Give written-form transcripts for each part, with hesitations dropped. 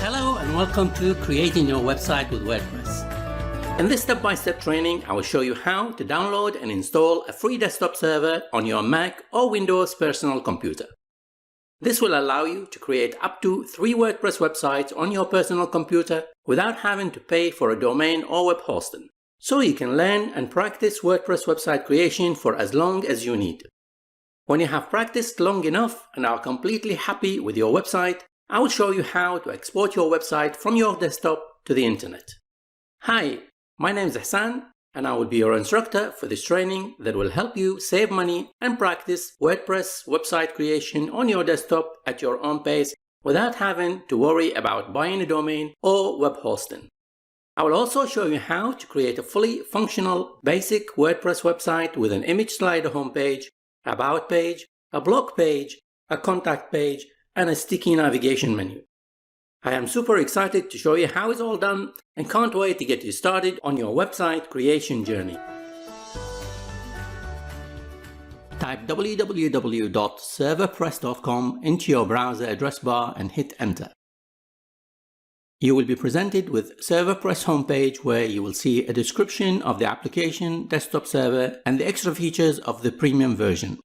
Hello and welcome to Creating Your Website with WordPress. In this step-by-step training, I will show you how to download and install a free desktop server on your Mac or Windows personal computer. This will allow you to create up to 3 WordPress websites on your personal computer without having to pay for a domain or web hosting, so you can learn and practice WordPress website creation for as long as you need. When you have practiced long enough and are completely happy with your website, I will show you how to export your website from your desktop to the internet. Hi, my name is Hassan and I will be your instructor for this training that will help you save money and practice WordPress website creation on your desktop at your own pace without having to worry about buying a domain or web hosting. I will also show you how to create a fully functional basic WordPress website with an image slider homepage, about page, a blog page, a contact page, and a sticky navigation menu. I am super excited to show you how it's all done and can't wait to get you started on your website creation journey. Type www.serverpress.com into your browser address bar and hit enter. You will be presented with ServerPress homepage where you will see a description of the application, desktop server, and the extra features of the premium version.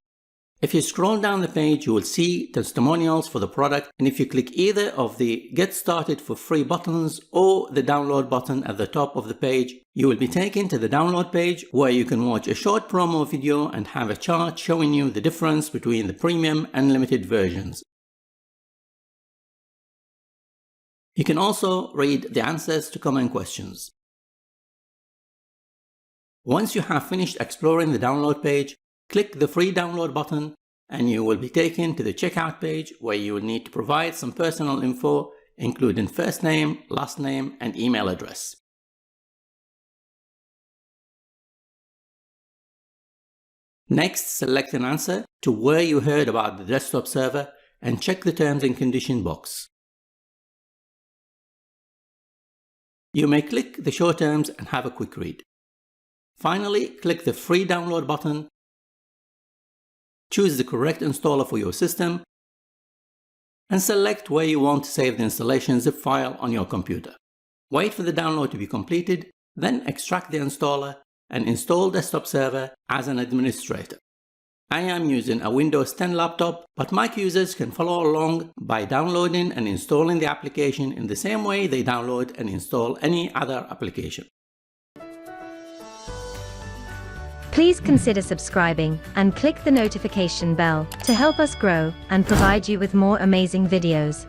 If you scroll down the page, you will see testimonials for the product, and if you click either of the Get Started for Free buttons or the Download button at the top of the page, you will be taken to the Download page where you can watch a short promo video and have a chart showing you the difference between the premium and limited versions. You can also read the answers to common questions. Once you have finished exploring the Download page, click the free download button and you will be taken to the checkout page where you will need to provide some personal info, including first name, last name, and email address. Next, select an answer to where you heard about the desktop server and check the terms and condition box. You may click the show terms and have a quick read. Finally, click the free download button. Choose the correct installer for your system and select where you want to save the installation zip file on your computer. Wait for the download to be completed, then extract the installer and install Desktop Server as an administrator. I am using a Windows 10 laptop, but Mac users can follow along by downloading and installing the application in the same way they download and install any other application. Please consider subscribing and click the notification bell to help us grow and provide you with more amazing videos.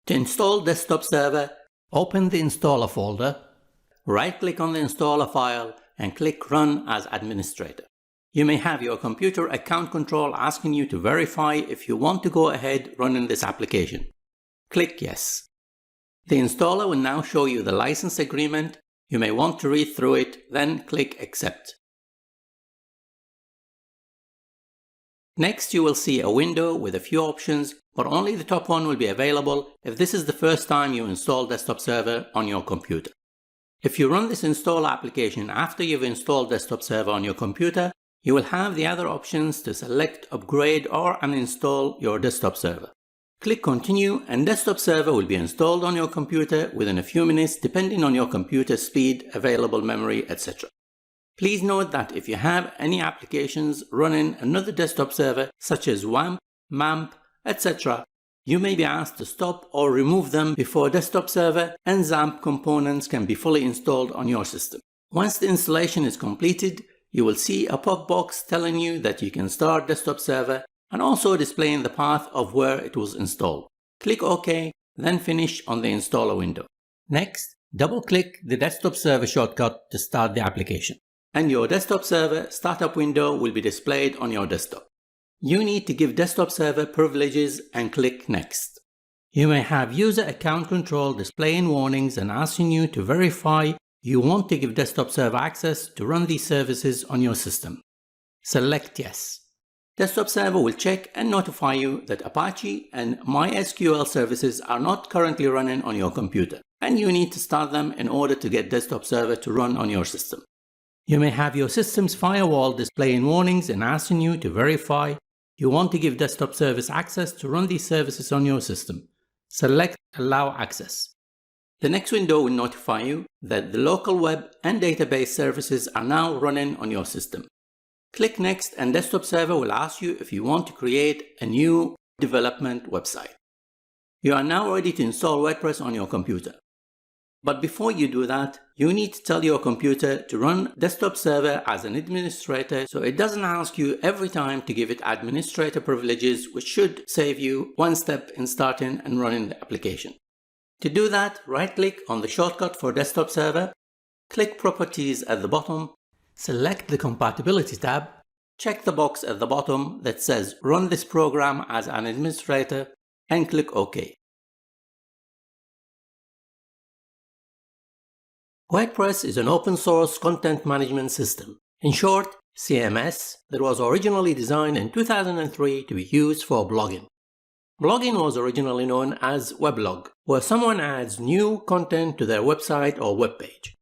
To install Desktop Server, open the installer folder, right-click on the installer file and click Run as Administrator. You may have your computer account control asking you to verify if you want to go ahead running this application. Click Yes. The installer will now show you the license agreement. You may want to read through it, then click Accept. Next, you will see a window with a few options, but only the top one will be available if this is the first time you install Desktop Server on your computer. If you run this install application after you've installed Desktop Server on your computer, you will have the other options to select, upgrade, or uninstall your Desktop Server. Click Continue and Desktop Server will be installed on your computer within a few minutes depending on your computer speed, available memory, etc. Please note that if you have any applications running another desktop server such as WAMP, MAMP, etc., you may be asked to stop or remove them before Desktop Server and XAMPP components can be fully installed on your system. Once the installation is completed, you will see a pop box telling you that you can start Desktop Server and also displaying the path of where it was installed. Click OK, then Finish on the installer window. Next, double-click the Desktop Server shortcut to start the application, and your Desktop Server startup window will be displayed on your desktop. You need to give Desktop Server privileges and click Next. You may have user account control displaying warnings and asking you to verify you want to give Desktop Server access to run these services on your system. Select Yes. Desktop Server will check and notify you that Apache and MySQL services are not currently running on your computer, and you need to start them in order to get Desktop Server to run on your system. You may have your system's firewall displaying warnings and asking you to verify you want to give desktop service access to run these services on your system. Select Allow Access. The next window will notify you that the local web and database services are now running on your system. Click Next and Desktop Server will ask you if you want to create a new development website. You are now ready to install WordPress on your computer. But before you do that, you need to tell your computer to run Desktop Server as an administrator so it doesn't ask you every time to give it administrator privileges, which should save you one step in starting and running the application. To do that, right-click on the shortcut for Desktop Server, click Properties at the bottom, select the Compatibility tab, check the box at the bottom that says Run this program as an administrator, and click OK. WordPress is an open-source content management system, in short, CMS, that was originally designed in 2003 to be used for blogging. Blogging was originally known as weblog, where someone adds new content to their website or web page.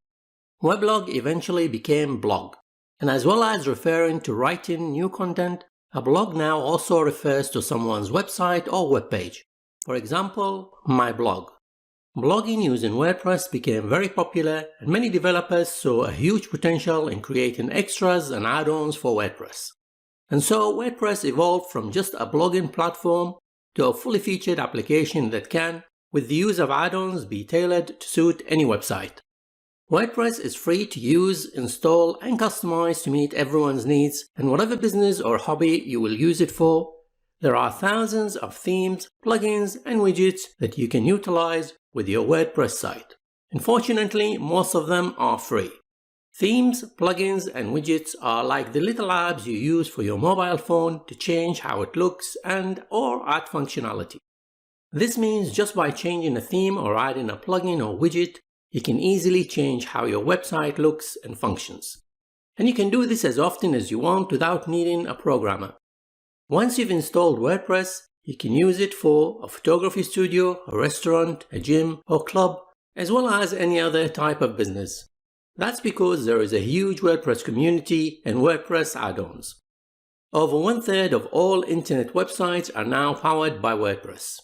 Weblog eventually became blog, and as well as referring to writing new content, a blog now also refers to someone's website or web page. For example, my blog. Blogging using WordPress became very popular, and many developers saw a huge potential in creating extras and add-ons for WordPress. And so WordPress evolved from just a blogging platform to a fully featured application that can, with the use of add-ons, be tailored to suit any website. WordPress is free to use, install, and customize to meet everyone's needs, and whatever business or hobby you will use it for, there are thousands of themes, plugins, and widgets that you can utilize with your WordPress site. Unfortunately, most of them are free. Themes, plugins, and widgets are like the little apps you use for your mobile phone to change how it looks or add functionality. This means just by changing a theme or adding a plugin or widget, you can easily change how your website looks and functions. And you can do this as often as you want without needing a programmer. Once you've installed WordPress, you can use it for a photography studio, a restaurant, a gym, or club, as well as any other type of business. That's because there is a huge WordPress community and WordPress add-ons. Over 1/3 of all internet websites are now powered by WordPress.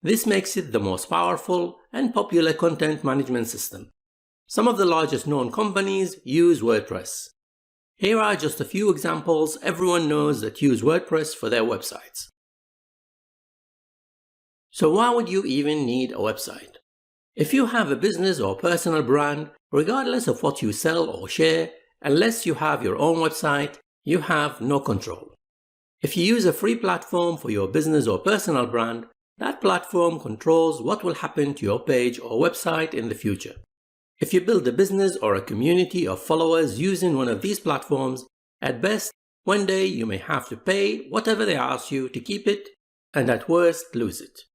This makes it the most powerful and popular content management system. Some of the largest known companies use WordPress. Here are just a few examples everyone knows that use WordPress for their websites. So why would you even need a website? If you have a business or personal brand, regardless of what you sell or share, unless you have your own website, you have no control. If you use a free platform for your business or personal brand, that platform controls what will happen to your page or website in the future. If you build a business or a community of followers using one of these platforms, at best, one day you may have to pay whatever they ask you to keep it, and at worst, lose it.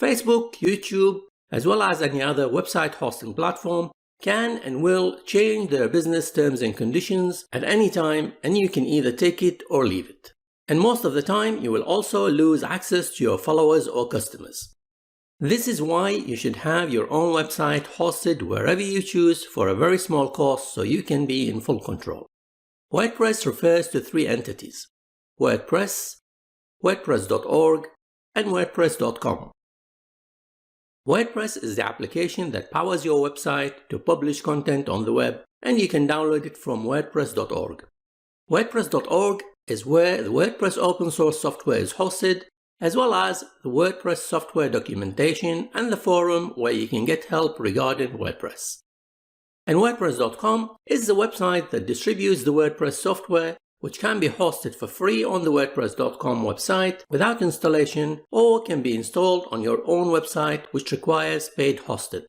Facebook, YouTube, as well as any other website hosting platform, can and will change their business terms and conditions at any time, and you can either take it or leave it. And most of the time, you will also lose access to your followers or customers. This is why you should have your own website hosted wherever you choose for a very small cost so you can be in full control. WordPress refers to 3 entities: WordPress, WordPress.org, and WordPress.com. WordPress is the application that powers your website to publish content on the web, and you can download it from WordPress.org. WordPress.org is where the WordPress open source software is hosted, as well as the WordPress software documentation and the forum where you can get help regarding WordPress. And WordPress.com is the website that distributes the WordPress software, which can be hosted for free on the WordPress.com website without installation, or can be installed on your own website, which requires paid hosting.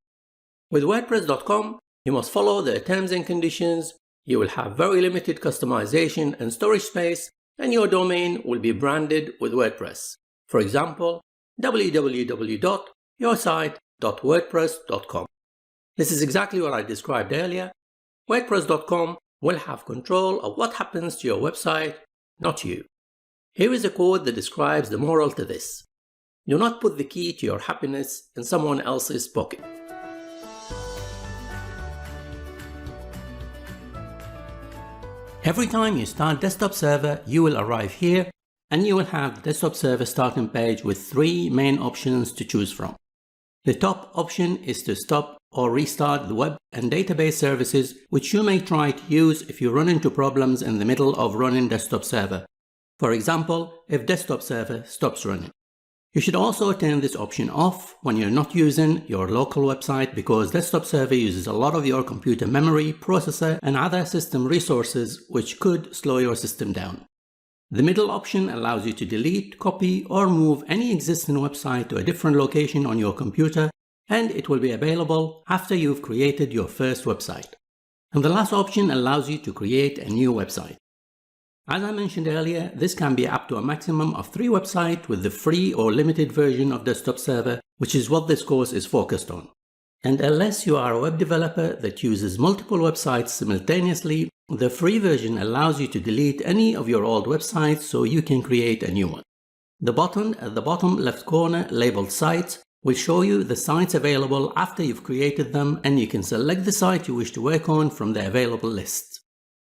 With WordPress.com, you must follow their terms and conditions. You will have very limited customization and storage space, and your domain will be branded with WordPress. For example, www.yoursite.wordpress.com. This is exactly what I described earlier. WordPress.com will have control of what happens to your website, not you. Here is a quote that describes the moral to this: do not put the key to your happiness in someone else's pocket. Every time you start Desktop Server, you will arrive here and you will have the Desktop Server starting page with three main options to choose from. The top option is to stop or restart the web and database services, which you may try to use if you run into problems in the middle of running Desktop Server. For example, if Desktop Server stops running. You should also turn this option off when you're not using your local website, because Desktop Server uses a lot of your computer memory, processor, and other system resources, which could slow your system down. The middle option allows you to delete, copy, or move any existing website to a different location on your computer, and it will be available after you've created your first website. And the last option allows you to create a new website. As I mentioned earlier, this can be up to a maximum of 3 websites with the free or limited version of Desktop Server, which is what this course is focused on. And unless you are a web developer that uses multiple websites simultaneously, the free version allows you to delete any of your old websites so you can create a new one. The button at the bottom left corner labeled Sites will show you the sites available after you've created them, and you can select the site you wish to work on from the available list.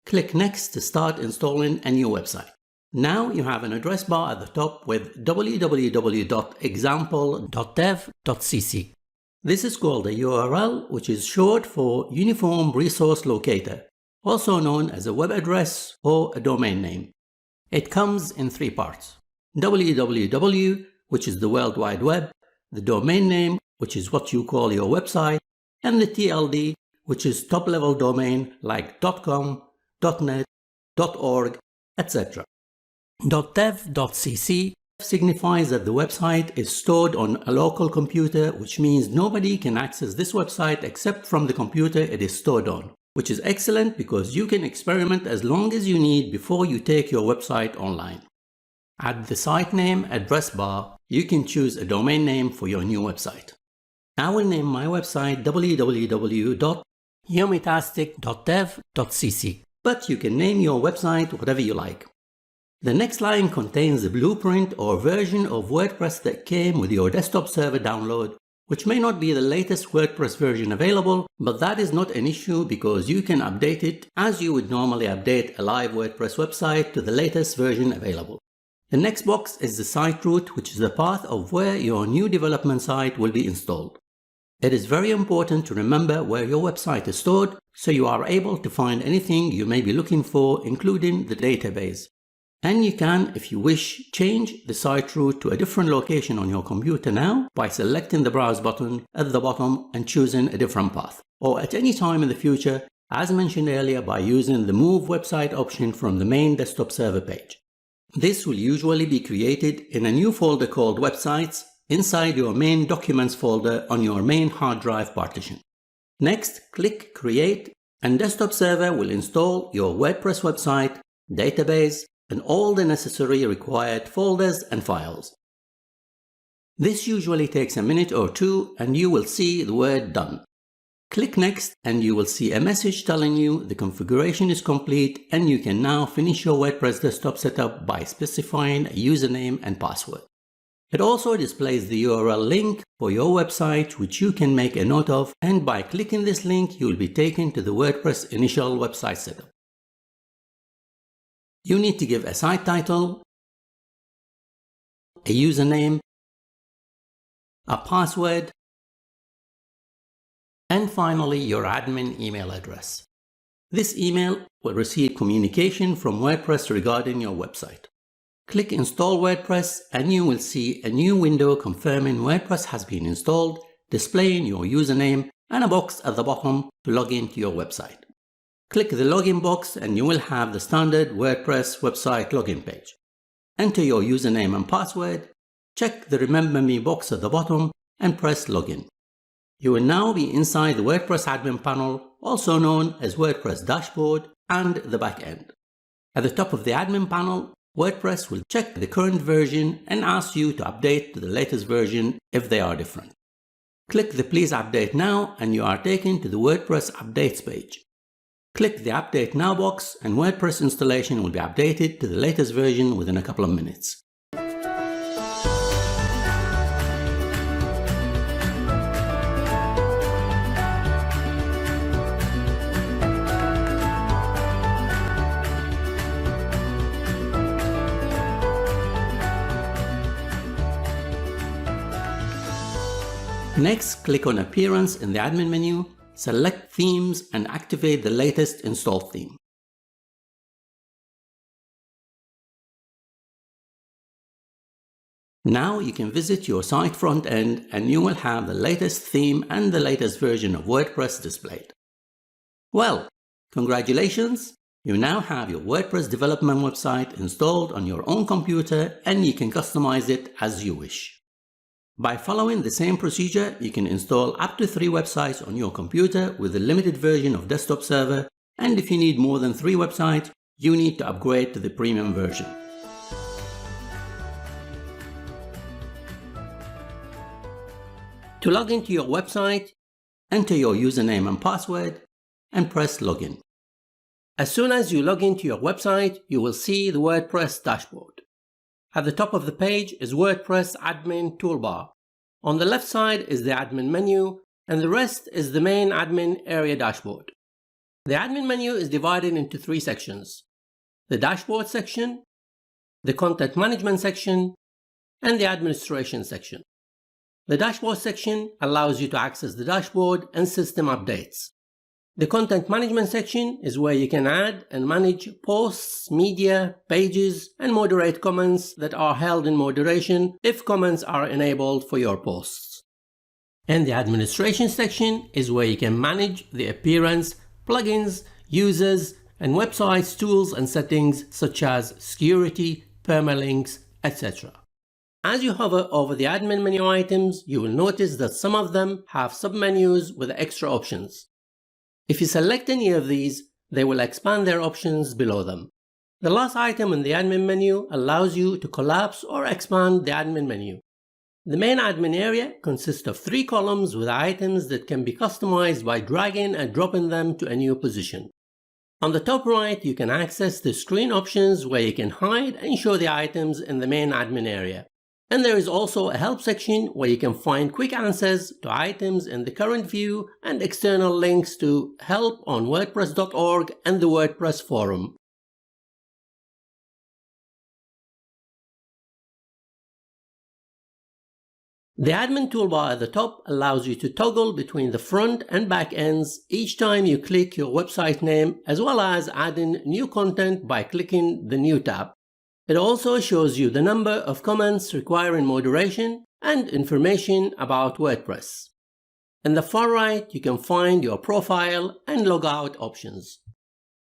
Click Next to start installing a new website. Now you have an address bar at the top with www.example.dev.cc. This is called a URL, which is short for Uniform Resource Locator, also known as a web address or a domain name. It comes in 3 parts: www, which is the World Wide Web, the domain name, which is what you call your website, and the TLD, which is top-level domain like .com, .net, .org, etc. .dev.cc signifies that the website is stored on a local computer, which means nobody can access this website except from the computer it is stored on, which is excellent because you can experiment as long as you need before you take your website online. At the site name address bar, you can choose a domain name for your new website. I will name my website www.yomitastic.dev.cc. But you can name your website whatever you like. The next line contains the blueprint or version of WordPress that came with your Desktop Server download, which may not be the latest WordPress version available, but that is not an issue because you can update it as you would normally update a live WordPress website to the latest version available. The next box is the site route, which is the path of where your new development site will be installed. It is very important to remember where your website is stored so you are able to find anything you may be looking for, including the database. And you can, if you wish, change the site route to a different location on your computer now by selecting the Browse button at the bottom and choosing a different path, or at any time in the future, as mentioned earlier, by using the Move Website option from the main Desktop Server page. This will usually be created in a new folder called Websites inside your main Documents folder on your main hard drive partition. Next, click Create, and Desktop Server will install your WordPress website, database, and all the necessary required folders and files. This usually takes a minute or 2, and you will see the word Done. Click Next, and you will see a message telling you the configuration is complete and you can now finish your WordPress desktop setup by specifying a username and password. It also displays the URL link for your website, which you can make a note of, and by clicking this link you will be taken to the WordPress initial website setup. You need to give a site title, a username, a password, and finally your admin email address. This email will receive communication from WordPress regarding your website. Click Install WordPress and you will see a new window confirming WordPress has been installed, displaying your username and a box at the bottom to log into your website. Click the login box and you will have the standard WordPress website login page. Enter your username and password, check the Remember Me box at the bottom and press Login. You will now be inside the WordPress admin panel, also known as WordPress dashboard, and the backend. At the top of the admin panel, WordPress will check the current version and ask you to update to the latest version if they are different. Click the Please Update Now and you are taken to the WordPress Updates page. Click the Update Now box and WordPress installation will be updated to the latest version within a couple of minutes. Next, click on Appearance in the admin menu, select Themes and activate the latest installed theme. Now you can visit your site front end and you will have the latest theme and the latest version of WordPress displayed. Well, congratulations! You now have your WordPress development website installed on your own computer and you can customize it as you wish. By following the same procedure, you can install up to 3 websites on your computer with a limited version of DesktopServer, and if you need more than 3 websites, you need to upgrade to the premium version. To log into your website, enter your username and password and press Login. As soon as you log into your website, you will see the WordPress dashboard. At the top of the page is WordPress Admin Toolbar. On the left side is the admin menu, and the rest is the main admin area dashboard. The admin menu is divided into 3 sections: the dashboard section, the content management section, and the administration section. The dashboard section allows you to access the dashboard and system updates. The content management section is where you can add and manage posts, media, pages, and moderate comments that are held in moderation if comments are enabled for your posts. And the administration section is where you can manage the appearance, plugins, users, and websites, tools, and settings such as security, permalinks, etc. As you hover over the admin menu items, you will notice that some of them have submenus with extra options. If you select any of these, they will expand their options below them. The last item in the admin menu allows you to collapse or expand the admin menu. The main admin area consists of 3 columns with items that can be customized by dragging and dropping them to a new position. On the top right, you can access the screen options where you can hide and show the items in the main admin area. And there is also a help section where you can find quick answers to items in the current view and external links to help on WordPress.org and the WordPress forum. The admin toolbar at the top allows you to toggle between the front and back ends each time you click your website name, as well as adding new content by clicking the New tab. It also shows you the number of comments requiring moderation and information about WordPress. In the far right, you can find your profile and logout options.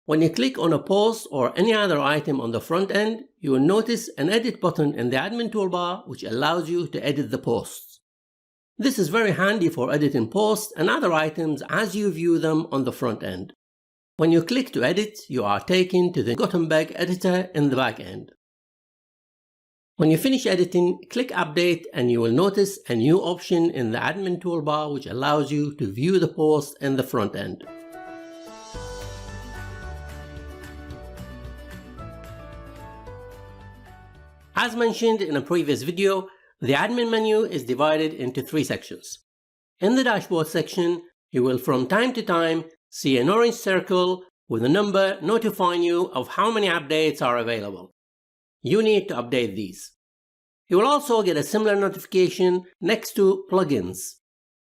When you click on a post or any other item on the front end, you will notice an edit button in the admin toolbar which allows you to edit the posts. This is very handy for editing posts and other items as you view them on the front end. When you click to edit, you are taken to the Gutenberg editor in the back end. When you finish editing, click Update and you will notice a new option in the admin toolbar which allows you to view the post in the front end. As mentioned in a previous video, the admin menu is divided into 3 sections. In the dashboard section, you will from time to time see an orange circle with a number notifying you of how many updates are available. You need to update these. You will also get a similar notification next to plugins.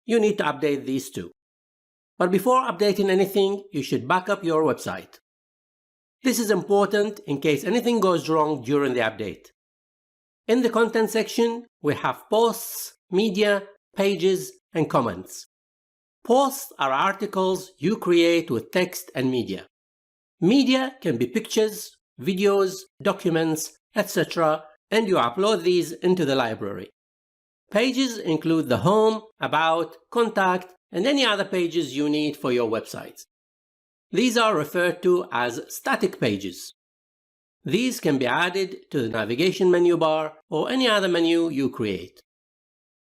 You need to update these too. But before updating anything, you should back up your website. This is important in case anything goes wrong during the update. In the content section, we have posts, media, pages, and comments. Posts are articles you create with text and media. Media can be pictures, videos, documents, etc., and you upload these into the library. Pages include the home, about, contact, and any other pages you need for your website. These are referred to as static pages. These can be added to the navigation menu bar or any other menu you create.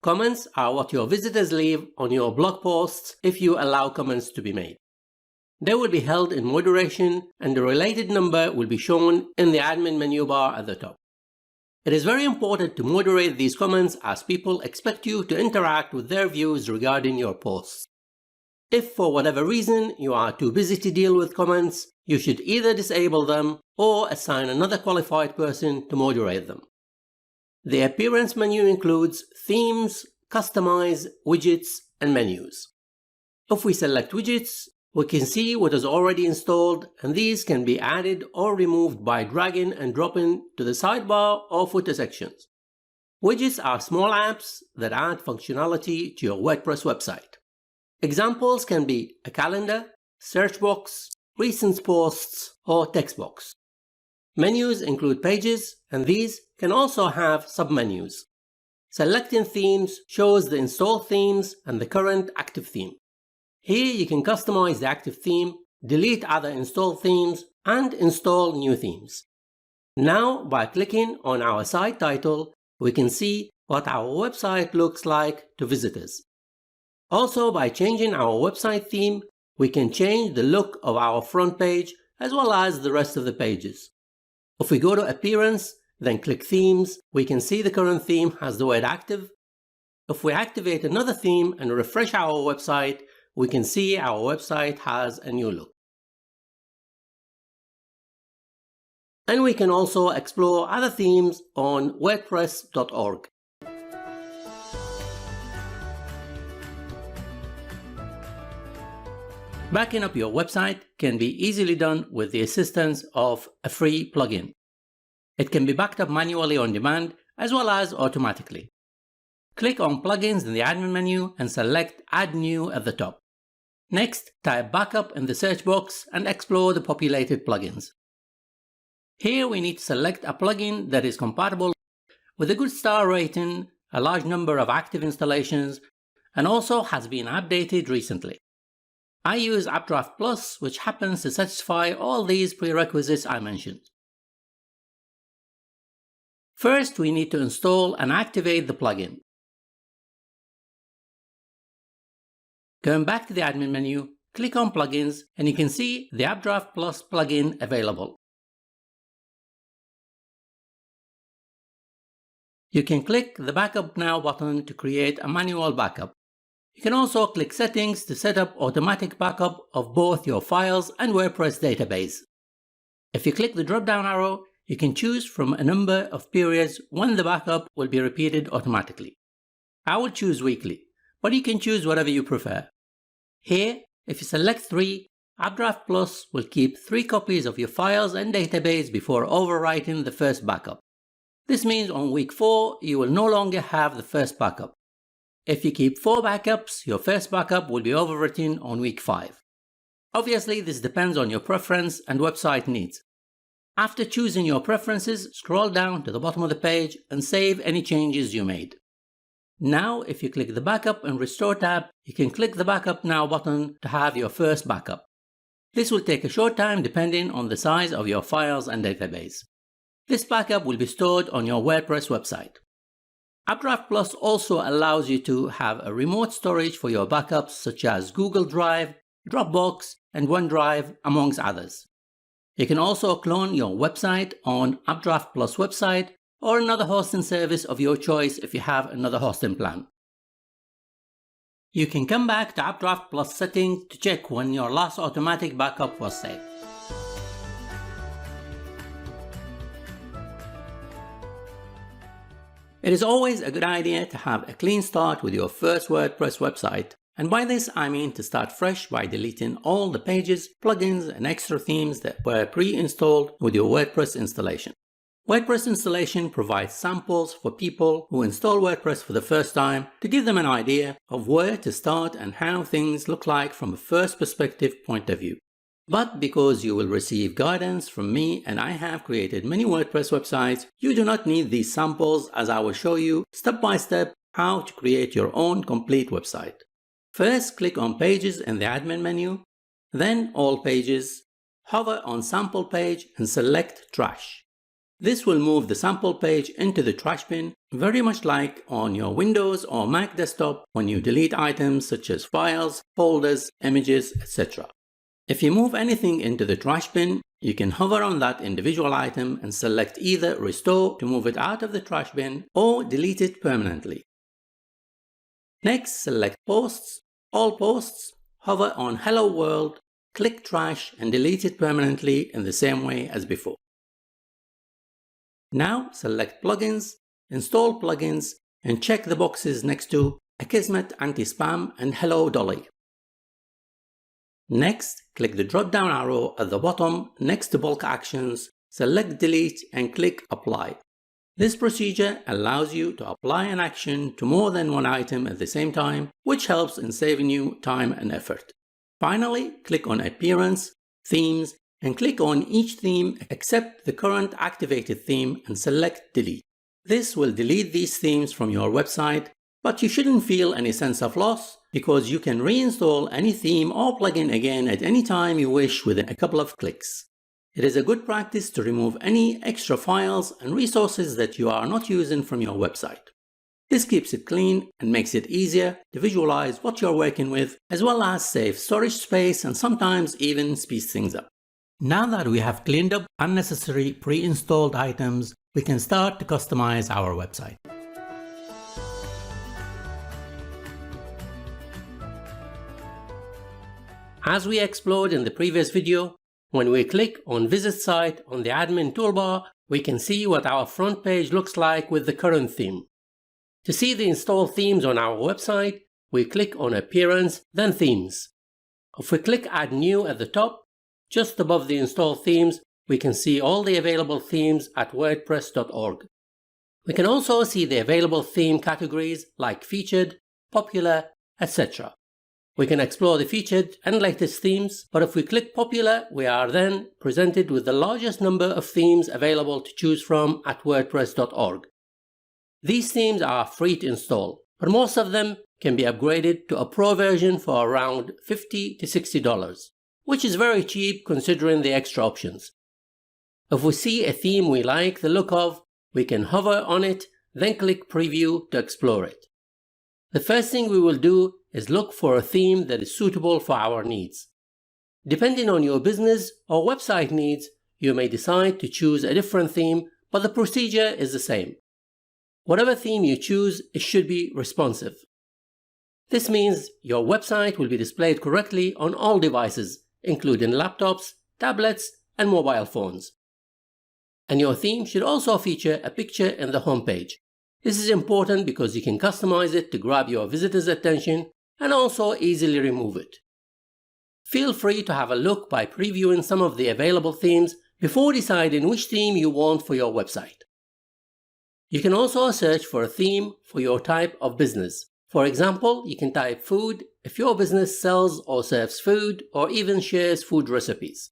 Comments are what your visitors leave on your blog posts if you allow comments to be made. They will be held in moderation and the related number will be shown in the admin menu bar at the top. It is very important to moderate these comments as people expect you to interact with their views regarding your posts. If for whatever reason you are too busy to deal with comments, you should either disable them or assign another qualified person to moderate them. The appearance menu includes themes, Customize, Widgets, and Menus. If we select Widgets, we can see what is already installed, and these can be added or removed by dragging and dropping to the sidebar or footer sections. Widgets are small apps that add functionality to your WordPress website. Examples can be a calendar, search box, recent posts, or text box. Menus include pages, and these can also have submenus. Selecting themes shows the installed themes and the current active theme. Here you can customize the active theme, delete other installed themes, and install new themes. Now, by clicking on our site title, we can see what our website looks like to visitors. Also, by changing our website theme, we can change the look of our front page as well as the rest of the pages. If we go to Appearance, then click Themes, we can see the current theme has the word active. If we activate another theme and refresh our website, we can see our website has a new look. And we can also explore other themes on WordPress.org. Backing up your website can be easily done with the assistance of a free plugin. It can be backed up manually on demand as well as automatically. Click on Plugins in the admin menu and select Add New at the top. Next, type Backup in the search box and explore the populated plugins. Here we need to select a plugin that is compatible with a good star rating, a large number of active installations, and also has been updated recently. I use Updraft Plus, which happens to satisfy all these prerequisites I mentioned. First, we need to install and activate the plugin. Going back to the admin menu, click on Plugins, and you can see the Updraft Plus plugin available. You can click the Backup Now button to create a manual backup. You can also click Settings to set up automatic backup of both your files and WordPress database. If you click the drop-down arrow, you can choose from a number of periods when the backup will be repeated automatically. I will choose weekly, but you can choose whatever you prefer. Here, if you select 3, Updraft Plus will keep 3 copies of your files and database before overwriting the first backup. This means on week 4, you will no longer have the first backup. If you keep 4 backups, your first backup will be overwritten on week 5. Obviously, this depends on your preference and website needs. After choosing your preferences, scroll down to the bottom of the page and save any changes you made. Now, if you click the Backup and Restore tab, you can click the Backup Now button to have your first backup. This will take a short time depending on the size of your files and database. This backup will be stored on your WordPress website. Updraft Plus also allows you to have a remote storage for your backups such as Google Drive, Dropbox, and OneDrive, amongst others. You can also clone your website on Updraft Plus website or another hosting service of your choice if you have another hosting plan. You can come back to Updraft Plus settings to check when your last automatic backup was saved. It is always a good idea to have a clean start with your first WordPress website, and by this I mean to start fresh by deleting all the pages, plugins, and extra themes that were pre-installed with your WordPress installation. WordPress installation provides samples for people who install WordPress for the first time to give them an idea of where to start and how things look like from a first perspective point of view. But because you will receive guidance from me and I have created many WordPress websites, you do not need these samples, as I will show you step by step how to create your own complete website. First, click on Pages in the admin menu, then All Pages, hover on Sample Page and select Trash. This will move the sample page into the trash bin, very much like on your Windows or Mac desktop when you delete items such as files, folders, images, etc. If you move anything into the trash bin, you can hover on that individual item and select either Restore to move it out of the trash bin or delete it permanently. Next, select Posts, All Posts, hover on Hello World, click Trash and delete it permanently in the same way as before. Now select Plugins, Install Plugins, and check the boxes next to Akismet Anti-Spam and Hello Dolly. Next, click the drop-down arrow at the bottom next to Bulk Actions, select Delete and click Apply. This procedure allows you to apply an action to more than one item at the same time, which helps in saving you time and effort. Finally, click on Appearance, Themes, and click on each theme except the current activated theme and select Delete. This will delete these themes from your website, but you shouldn't feel any sense of loss because you can reinstall any theme or plugin again at any time you wish within a couple of clicks. It is a good practice to remove any extra files and resources that you are not using from your website. This keeps it clean and makes it easier to visualize what you're working with, as well as save storage space and sometimes even speed things up. Now that we have cleaned up unnecessary pre-installed items, we can start to customize our website. As we explored in the previous video, when we click on Visit Site on the admin toolbar, we can see what our front page looks like with the current theme. To see the installed themes on our website, we click on Appearance, then Themes. If we click Add New at the top, just above the installed themes, we can see all the available themes at WordPress.org. We can also see the available theme categories like Featured, Popular, etc. We can explore the featured and latest themes, but if we click Popular, we are then presented with the largest number of themes available to choose from at WordPress.org. These themes are free to install, but most of them can be upgraded to a Pro version for around $50 to $60, which is very cheap considering the extra options. If we see a theme we like the look of, we can hover on it, then click Preview to explore it. The first thing we will do is look for a theme that is suitable for our needs. Depending on your business or website needs, you may decide to choose a different theme, but the procedure is the same. Whatever theme you choose, it should be responsive. This means your website will be displayed correctly on all devices, including laptops, tablets, and mobile phones. And your theme should also feature a picture in the home page. This is important because you can customize it to grab your visitors' attention and also easily remove it. Feel free to have a look by previewing some of the available themes before deciding which theme you want for your website. You can also search for a theme for your type of business. For example, you can type food if your business sells or serves food or even shares food recipes.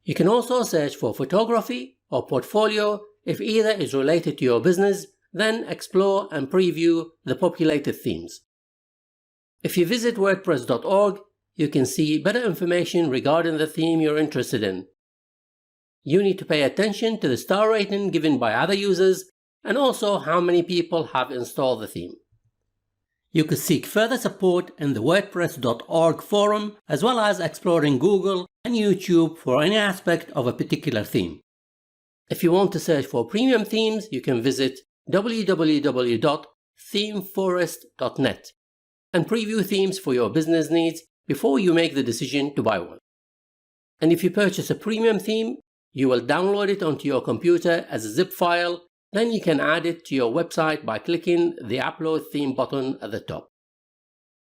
You can also search for photography or portfolio if either is related to your business, then explore and preview the populated themes. If you visit WordPress.org, you can see better information regarding the theme you're interested in. You need to pay attention to the star rating given by other users and also how many people have installed the theme. You could seek further support in the WordPress.org forum, as well as exploring Google and YouTube for any aspect of a particular theme. If you want to search for premium themes, you can visit www.themeforest.net and preview themes for your business needs before you make the decision to buy one. And if you purchase a premium theme, you will download it onto your computer as a zip file. Then you can add it to your website by clicking the Upload Theme button at the top.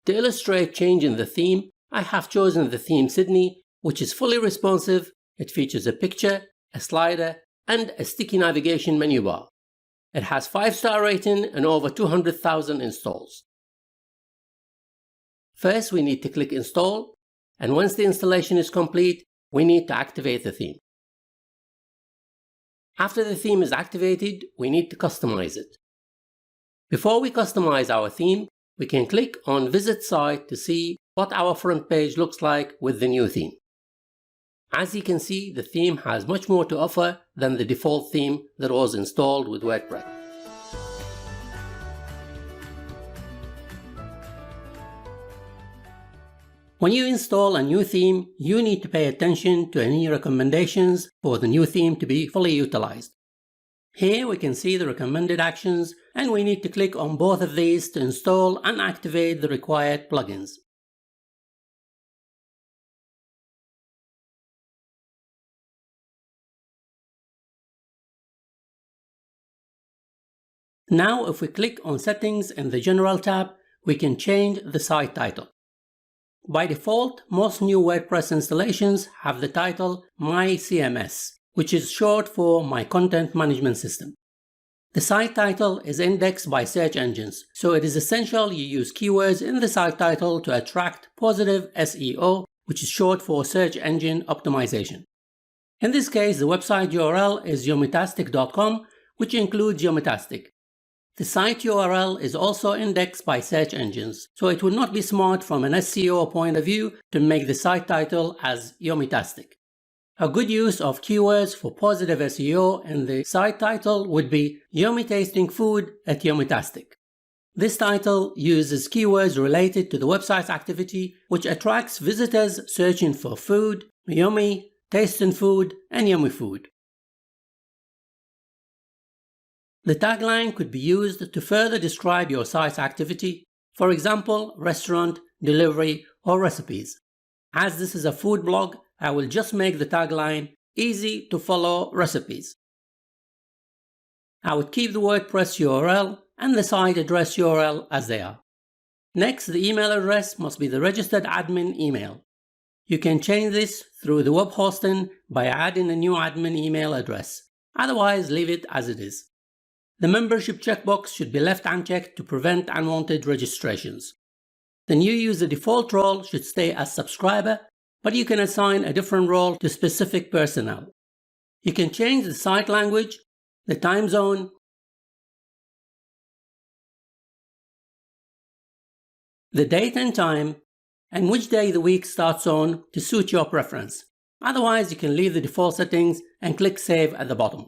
To illustrate change in the theme, I have chosen the theme Sydney, which is fully responsive. It features a picture, a slider, and a sticky navigation menu bar. It has 5-star rating and over 200,000 installs. First, we need to click Install, and once the installation is complete, we need to activate the theme. After the theme is activated, we need to customize it. Before we customize our theme, we can click on Visit Site to see what our front page looks like with the new theme. As you can see, the theme has much more to offer than the default theme that was installed with WordPress. When you install a new theme, you need to pay attention to any recommendations for the new theme to be fully utilized. Here we can see the recommended actions, and we need to click on both of these to install and activate the required plugins. Now if we click on Settings in the General tab, we can change the site title. By default, most new WordPress installations have the title My CMS, which is short for My Content Management System. The site title is indexed by search engines, so it is essential you use keywords in the site title to attract positive SEO, which is short for search engine optimization. In this case, the website URL is yomitastic.com, which includes Yomitastic. The site URL is also indexed by search engines, so it would not be smart from an SEO point of view to make the site title as Yomitastic. A good use of keywords for positive SEO in the site title would be Yummy Tasting Food at Yomitastic. This title uses keywords related to the website's activity, which attracts visitors searching for food, yummy, tasting food, and yummy food. The tagline could be used to further describe your site's activity, for example, restaurant, delivery, or recipes. As this is a food blog, I will just make the tagline easy to follow recipes. I would keep the WordPress URL and the site address URL as they are. Next, the email address must be the registered admin email. You can change this through the web hosting by adding a new admin email address. Otherwise, leave it as it is. The membership checkbox should be left unchecked to prevent unwanted registrations. The new user default role should stay as subscriber, but you can assign a different role to specific personnel. You can change the site language, the time zone, the date and time, and which day the week starts on to suit your preference. Otherwise, you can leave the default settings and click Save at the bottom.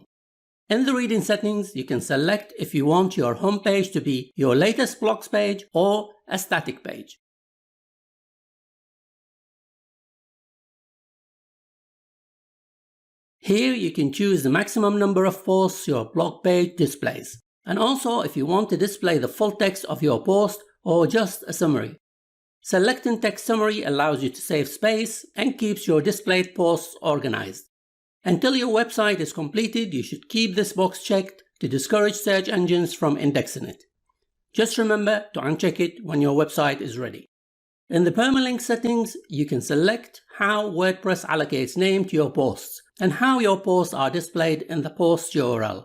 In the reading settings, you can select if you want your home page to be your latest blogs page or a static page. Here you can choose the maximum number of posts your blog page displays, and also if you want to display the full text of your post or just a summary. Selecting text summary allows you to save space and keeps your displayed posts organized. Until your website is completed, you should keep this box checked to discourage search engines from indexing it. Just remember to uncheck it when your website is ready. In the permalink settings, you can select how WordPress allocates name to your posts and how your posts are displayed in the post URL.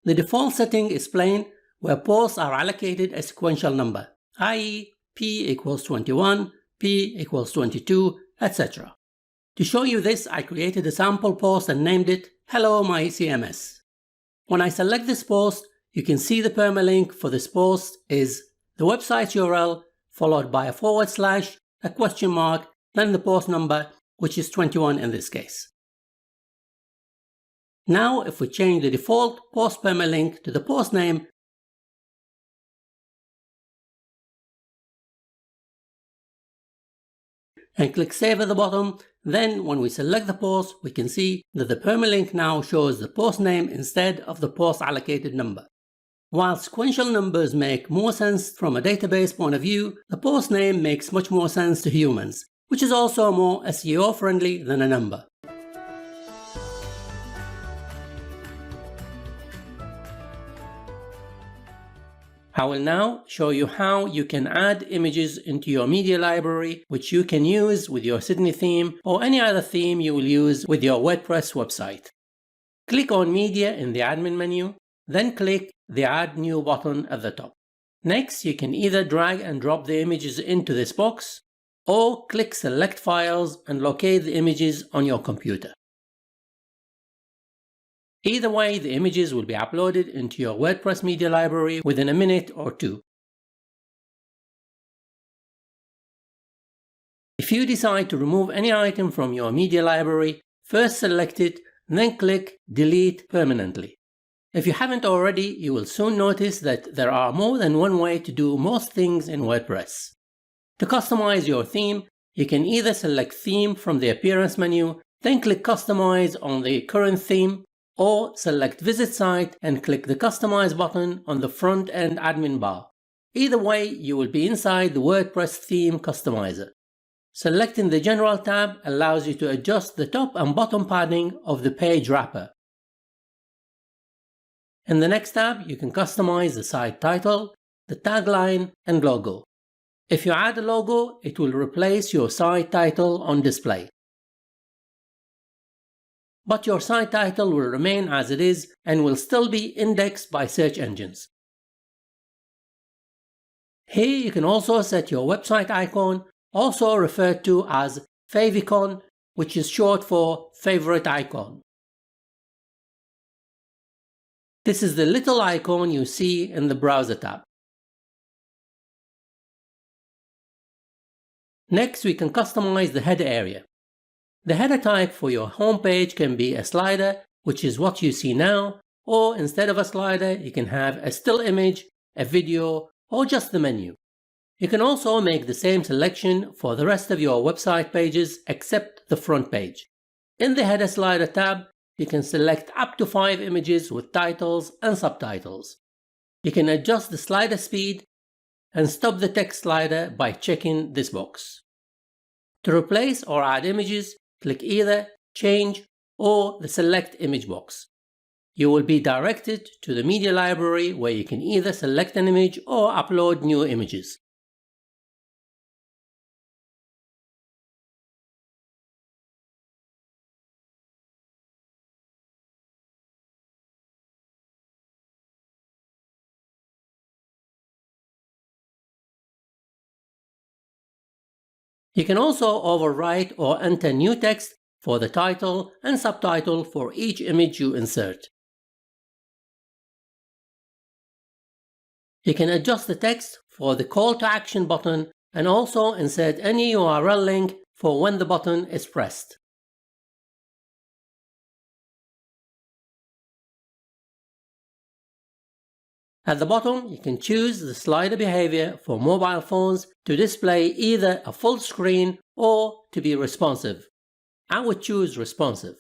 The default setting is plain, where posts are allocated a sequential number, i.e. p equals 21, p equals 22, etc. To show you this, I created a sample post and named it Hello My CMS. When I select this post, you can see the permalink for this post is the website URL followed by a /, a question mark, then the post number, which is 21 in this case. Now, if we change the default post permalink to the post name, and click Save at the bottom, then when we select the post, we can see that the permalink now shows the post name instead of the post allocated number. While sequential numbers make more sense from a database point of view, the post name makes much more sense to humans, which is also more SEO friendly than a number. I will now show you how you can add images into your media library, which you can use with your Sydney theme or any other theme you will use with your WordPress website. Click on Media in the admin menu, then click the Add New button at the top. Next, you can either drag and drop the images into this box, or click Select Files and locate the images on your computer. Either way, the images will be uploaded into your WordPress media library within a minute or two. If you decide to remove any item from your media library, first select it, then click Delete Permanently. If you haven't already, you will soon notice that there are more than one way to do most things in WordPress. To customize your theme, you can either select Theme from the Appearance menu, then click Customize on the current theme, or select Visit Site and click the Customize button on the front-end admin bar. Either way, you will be inside the WordPress Theme Customizer. Selecting the General tab allows you to adjust the top and bottom padding of the page wrapper. In the next tab, you can customize the site title, the tagline, and logo. If you add a logo, it will replace your site title on display. But your site title will remain as it is and will still be indexed by search engines. Here you can also set your website icon, also referred to as favicon, which is short for favorite icon. This is the little icon you see in the browser tab. Next, we can customize the header area. The header type for your home page can be a slider, which is what you see now, or instead of a slider, you can have a still image, a video, or just the menu. You can also make the same selection for the rest of your website pages except the front page. In the header slider tab, you can select up to 5 images with titles and subtitles. You can adjust the slider speed and stop the text slider by checking this box. To replace or add images, click either Change or the Select Image box. You will be directed to the media library where you can either select an image or upload new images. You can also overwrite or enter new text for the title and subtitle for each image you insert. You can adjust the text for the call to action button and also insert any URL link for when the button is pressed. At the bottom, you can choose the slider behavior for mobile phones to display either a full screen or to be responsive. I would choose responsive.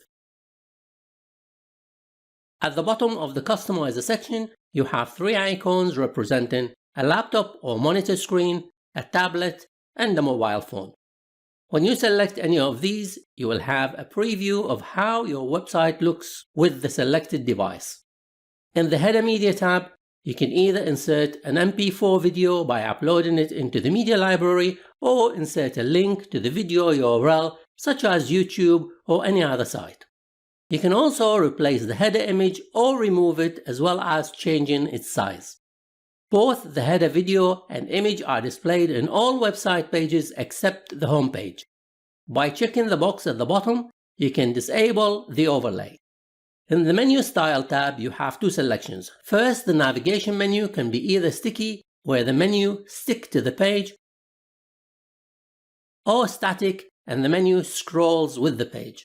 At the bottom of the Customizer section, you have 3 icons representing a laptop or monitor screen, a tablet, and a mobile phone. When you select any of these, you will have a preview of how your website looks with the selected device. In the Header Media tab, you can either insert an MP4 video by uploading it into the media library or insert a link to the video URL such as YouTube or any other site. You can also replace the header image or remove it as well as changing its size. Both the header video and image are displayed in all website pages except the home page. By checking the box at the bottom, you can disable the overlay. In the Menu Style tab, you have 2 selections. First, the navigation menu can be either sticky, where the menu sticks to the page, or static, and the menu scrolls with the page.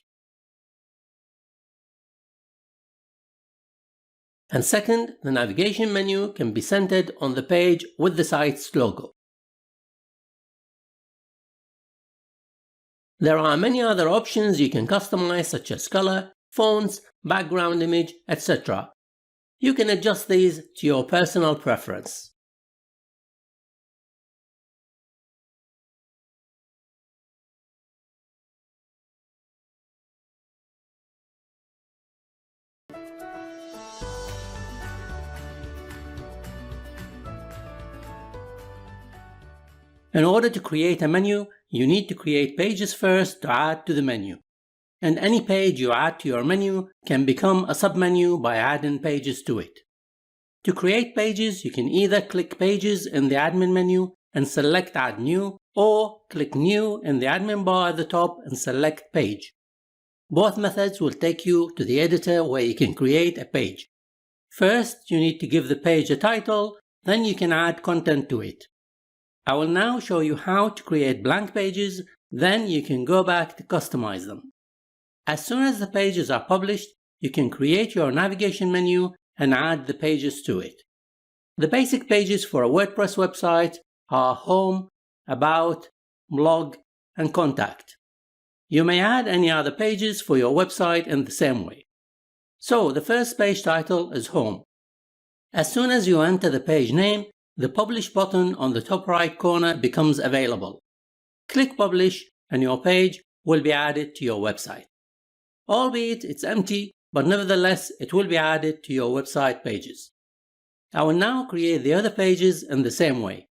And second, the navigation menu can be centered on the page with the site's logo. There are many other options you can customize such as color, fonts, background image, etc. You can adjust these to your personal preference. In order to create a menu, you need to create pages first to add to the menu. And any page you add to your menu can become a submenu by adding pages to it. To create pages, you can either click Pages in the admin menu and select Add New, or click New in the admin bar at the top and select Page. Both methods will take you to the editor where you can create a page. First, you need to give the page a title, then you can add content to it. I will now show you how to create blank pages, then you can go back to customize them. As soon as the pages are published, you can create your navigation menu and add the pages to it. The basic pages for a WordPress website are Home, About, Blog, and Contact. You may add any other pages for your website in the same way. So the first page title is Home. As soon as you enter the page name, the Publish button on the top right corner becomes available. Click Publish and your page will be added to your website. Albeit it's empty, but nevertheless it will be added to your website pages. I will now create the other pages in the same way.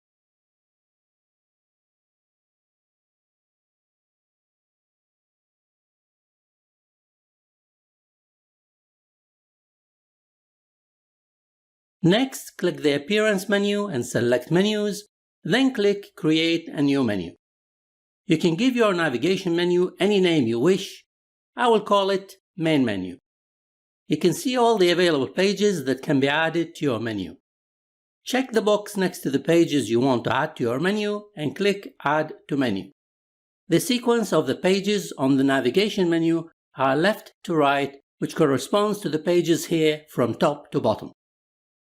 Next, click the Appearance menu and select Menus, then click Create a new menu. You can give your navigation menu any name you wish. I will call it Main Menu. You can see all the available pages that can be added to your menu. Check the box next to the pages you want to add to your menu and click Add to Menu. The sequence of the pages on the navigation menu are left to right, which corresponds to the pages here from top to bottom.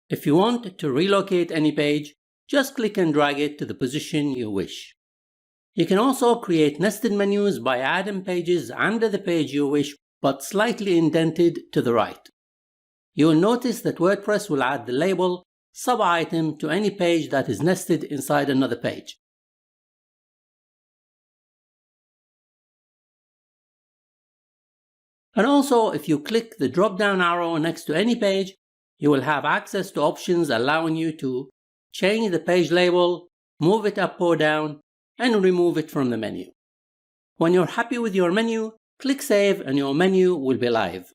If you want to relocate any page, just click and drag it to the position you wish. You can also create nested menus by adding pages under the page you wish, but slightly indented to the right. You will notice that WordPress will add the label sub-item to any page that is nested inside another page. And also, if you click the drop-down arrow next to any page, you will have access to options allowing you to change the page label, move it up or down, and remove it from the menu. When you're happy with your menu, click Save and your menu will be live.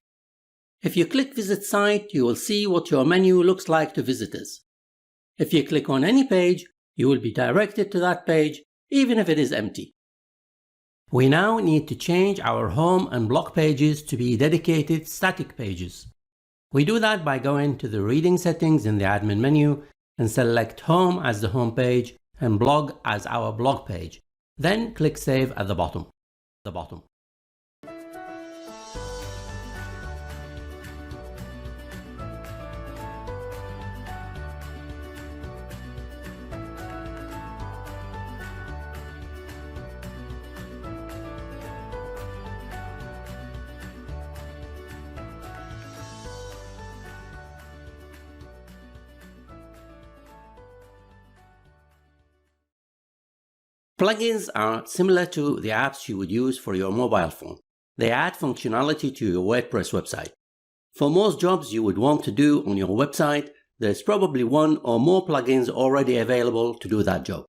If you click Visit Site, you will see what your menu looks like to visitors. If you click on any page, you will be directed to that page, even if it is empty. We now need to change our home and blog pages to be dedicated static pages. We do that by going to the Reading settings in the admin menu and select Home as the home page and Blog as our blog page. Then click Save at the bottom. Plugins are similar to the apps you would use for your mobile phone. They add functionality to your WordPress website. For most jobs you would want to do on your website, there's probably one or more plugins already available to do that job.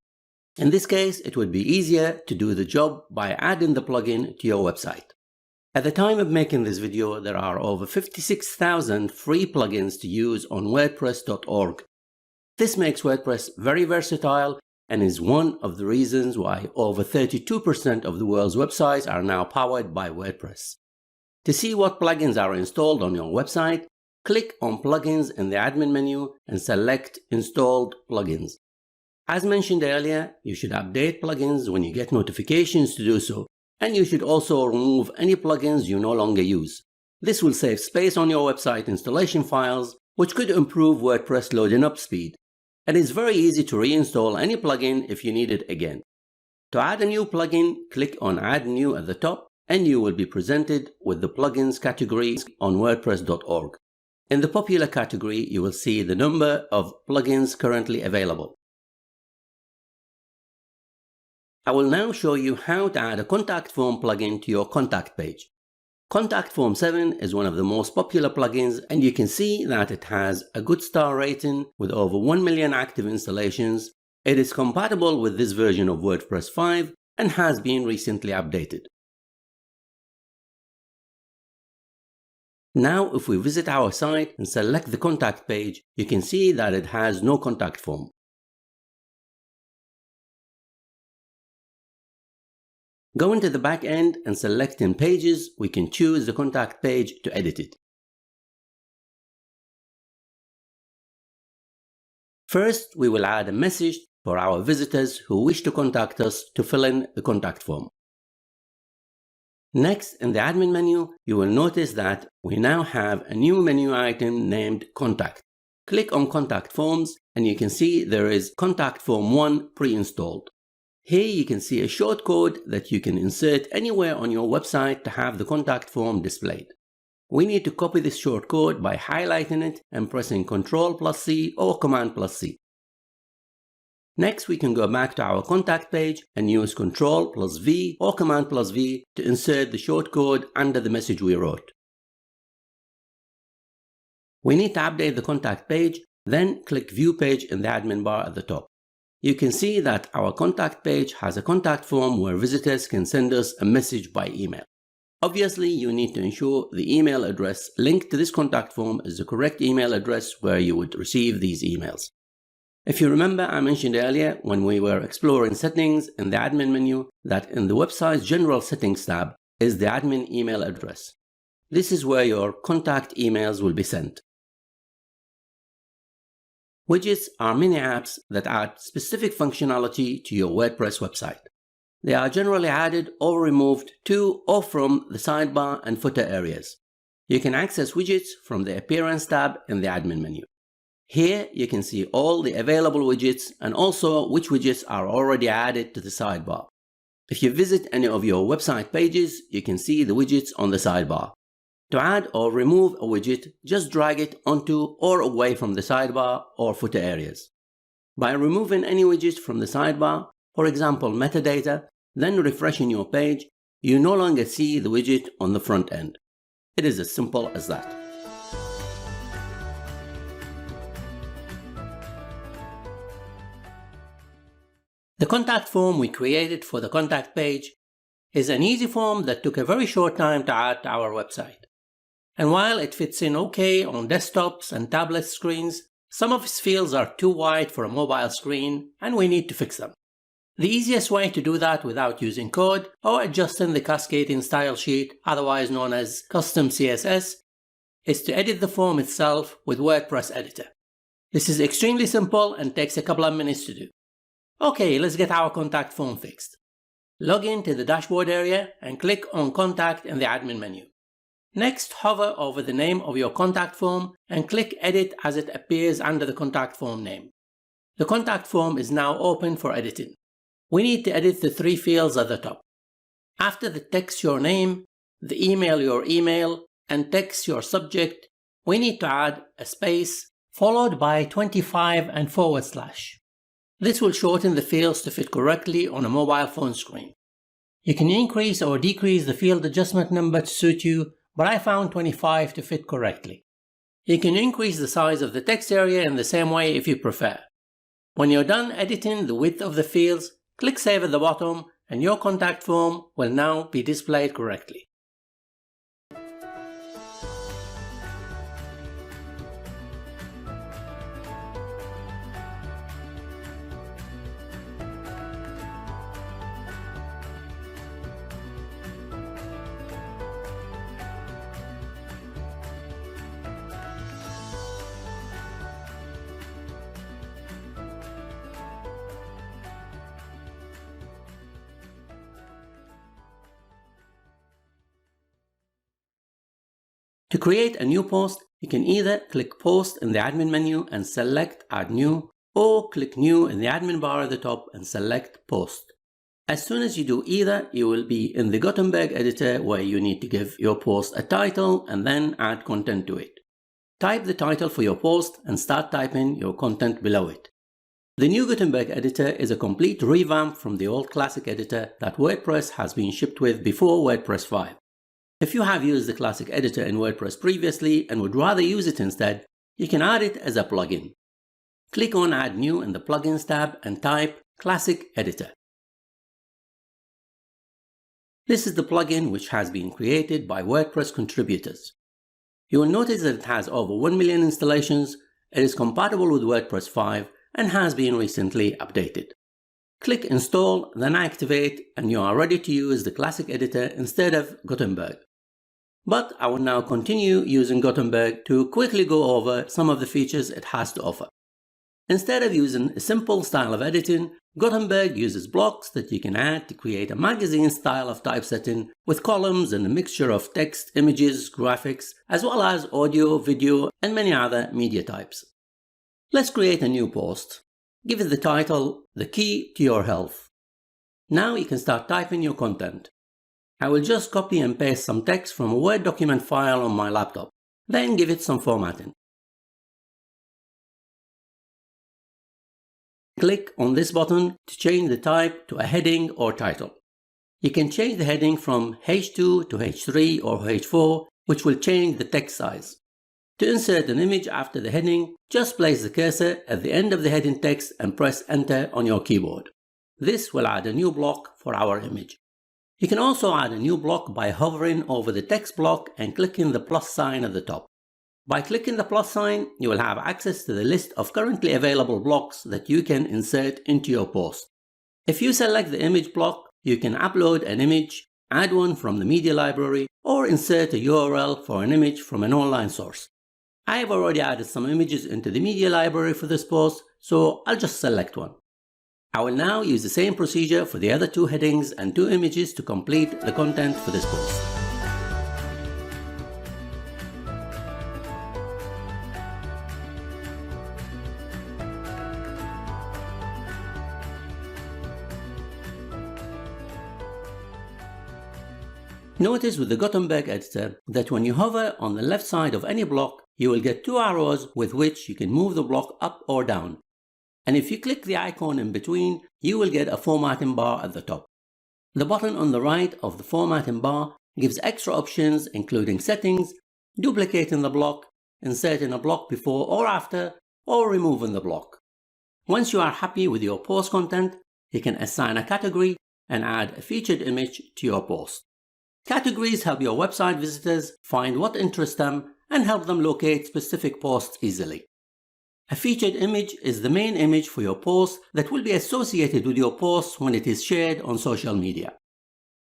In this case, it would be easier to do the job by adding the plugin to your website. At the time of making this video, there are over 56,000 free plugins to use on WordPress.org. This makes WordPress very versatile and is one of the reasons why over 32% of the world's websites are now powered by WordPress. To see what plugins are installed on your website, click on Plugins in the admin menu and select Installed Plugins. As mentioned earlier, you should update plugins when you get notifications to do so, and you should also remove any plugins you no longer use. This will save space on your website installation files, which could improve WordPress loading up speed. And it's very easy to reinstall any plugin if you need it again. To add a new plugin, click on Add New at the top and you will be presented with the plugins category on WordPress.org. In the popular category, you will see the number of plugins currently available. I will now show you how to add a contact form plugin to your contact page. Contact Form 7 is one of the most popular plugins, and you can see that it has a good star rating with over 1 million active installations. It is compatible with this version of WordPress 5 and has been recently updated. Now, if we visit our site and select the contact page, you can see that it has no contact form. Go into the back end and select in Pages, we can choose the contact page to edit it. First, we will add a message for our visitors who wish to contact us to fill in the contact form. Next, in the admin menu, you will notice that we now have a new menu item named Contact. Click on Contact Forms and you can see there is Contact Form 1 pre-installed. Here you can see a shortcode that you can insert anywhere on your website to have the contact form displayed. We need to copy this shortcode by highlighting it and pressing Ctrl+C or Command+C. Next, we can go back to our contact page and use Ctrl+V or Command+V to insert the shortcode under the message we wrote. We need to update the contact page, then click View Page in the admin bar at the top. You can see that our contact page has a contact form where visitors can send us a message by email. Obviously, you need to ensure the email address linked to this contact form is the correct email address where you would receive these emails. If you remember, I mentioned earlier when we were exploring settings in the admin menu that in the website's General Settings tab is the admin email address. This is where your contact emails will be sent. Widgets are mini apps that add specific functionality to your WordPress website. They are generally added or removed to or from the sidebar and footer areas. You can access widgets from the Appearance tab in the admin menu. Here you can see all the available widgets and also which widgets are already added to the sidebar. If you visit any of your website pages, you can see the widgets on the sidebar. To add or remove a widget, just drag it onto or away from the sidebar or footer areas. By removing any widget from the sidebar, for example metadata, then refreshing your page, you no longer see the widget on the front end. It is as simple as that. The contact form we created for the contact page is an easy form that took a very short time to add to our website. And while it fits in okay on desktops and tablet screens, some of its fields are too wide for a mobile screen and we need to fix them. The easiest way to do that without using code or adjusting the cascading style sheet, otherwise known as custom CSS, is to edit the form itself with WordPress editor. This is extremely simple and takes a couple of minutes to do. Okay, let's get our contact form fixed. Log in to the dashboard area and click on Contact in the admin menu. Next, hover over the name of your contact form and click Edit as it appears under the contact form name. The contact form is now open for editing. We need to edit the three fields at the top. After the text your name, the email your email, and text your subject, we need to add a space followed by 25 and /. This will shorten the fields to fit correctly on a mobile phone screen. You can increase or decrease the field adjustment number to suit you, but I found 25 to fit correctly. You can increase the size of the text area in the same way if you prefer. When you're done editing the width of the fields, click Save at the bottom and your contact form will now be displayed correctly. To create a new post, you can either click Post in the admin menu and select Add New, or click New in the admin bar at the top and select Post. As soon as you do either, you will be in the Gutenberg editor where you need to give your post a title and then add content to it. Type the title for your post and start typing your content below it. The new Gutenberg editor is a complete revamp from the old classic editor that WordPress has been shipped with before WordPress 5. If you have used the classic editor in WordPress previously and would rather use it instead, you can add it as a plugin. Click on Add New in the Plugins tab and type Classic Editor. This is the plugin which has been created by WordPress contributors. You will notice that it has over 1 million installations, it is compatible with WordPress 5 and has been recently updated. Click Install, then Activate, and you are ready to use the classic editor instead of Gutenberg. But I will now continue using Gutenberg to quickly go over some of the features it has to offer. Instead of using a simple style of editing, Gutenberg uses blocks that you can add to create a magazine style of typesetting with columns and a mixture of text, images, graphics, as well as audio, video, and many other media types. Let's create a new post. Give it the title, The Key to Your Health. Now you can start typing your content. I will just copy and paste some text from a Word document file on my laptop, then give it some formatting. Click on this button to change the type to a heading or title. You can change the heading from H2 to H3 or H4, which will change the text size. To insert an image after the heading, just place the cursor at the end of the heading text and press Enter on your keyboard. This will add a new block for our image. You can also add a new block by hovering over the text block and clicking the plus sign at the top. By clicking the plus sign, you will have access to the list of currently available blocks that you can insert into your post. If you select the image block, you can upload an image, add one from the media library, or insert a URL for an image from an online source. I have already added some images into the media library for this post, so I'll just select one. I will now use the same procedure for the other two headings and two images to complete the content for this post. Notice with the Gutenberg editor that when you hover on the left side of any block, you will get two arrows with which you can move the block up or down. And if you click the icon in between, you will get a formatting bar at the top. The button on the right of the formatting bar gives extra options including settings, duplicating the block, inserting a block before or after, or removing the block. Once you are happy with your post content, you can assign a category and add a featured image to your post. Categories help your website visitors find what interests them and help them locate specific posts easily. A featured image is the main image for your post that will be associated with your post when it is shared on social media.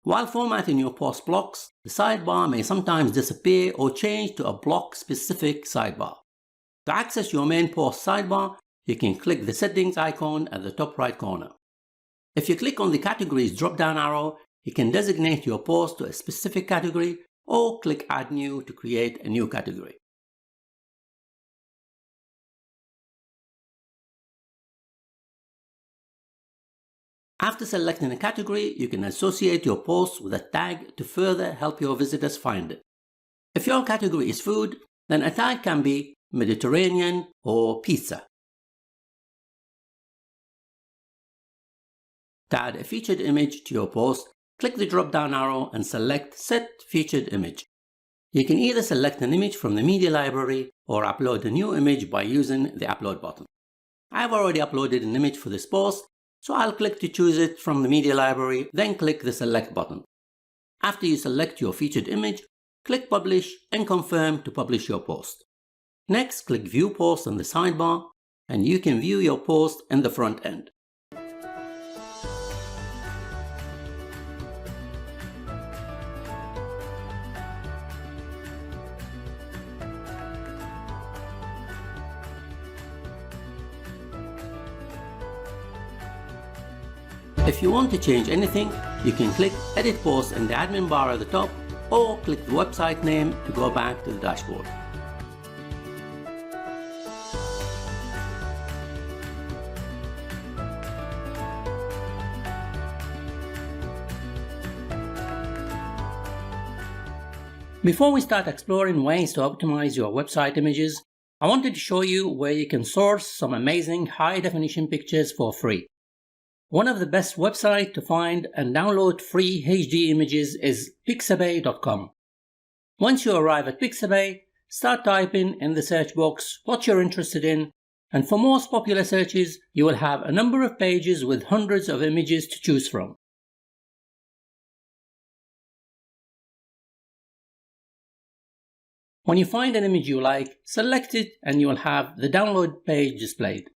While formatting your post blocks, the sidebar may sometimes disappear or change to a block-specific sidebar. To access your main post sidebar, you can click the settings icon at the top right corner. If you click on the categories drop-down arrow, you can designate your post to a specific category or click Add New to create a new category. After selecting a category, you can associate your post with a tag to further help your visitors find it. If your category is food, then a tag can be Mediterranean or pizza. To add a featured image to your post, click the drop-down arrow and select Set Featured Image. You can either select an image from the media library or upload a new image by using the Upload button. I have already uploaded an image for this post, so I'll click to choose it from the media library, then click the Select button. After you select your featured image, click Publish and confirm to publish your post. Next, click View Post on the sidebar, and you can view your post in the front end. If you want to change anything, you can click Edit Post in the admin bar at the top or click the website name to go back to the dashboard. Before we start exploring ways to optimize your website images, I wanted to show you where you can source some amazing high-definition pictures for free. One of the best websites to find and download free HD images is Pixabay.com. Once you arrive at Pixabay, start typing in the search box what you're interested in, and for most popular searches, you will have a number of pages with hundreds of images to choose from. When you find an image you like, select it and you will have the download page displayed.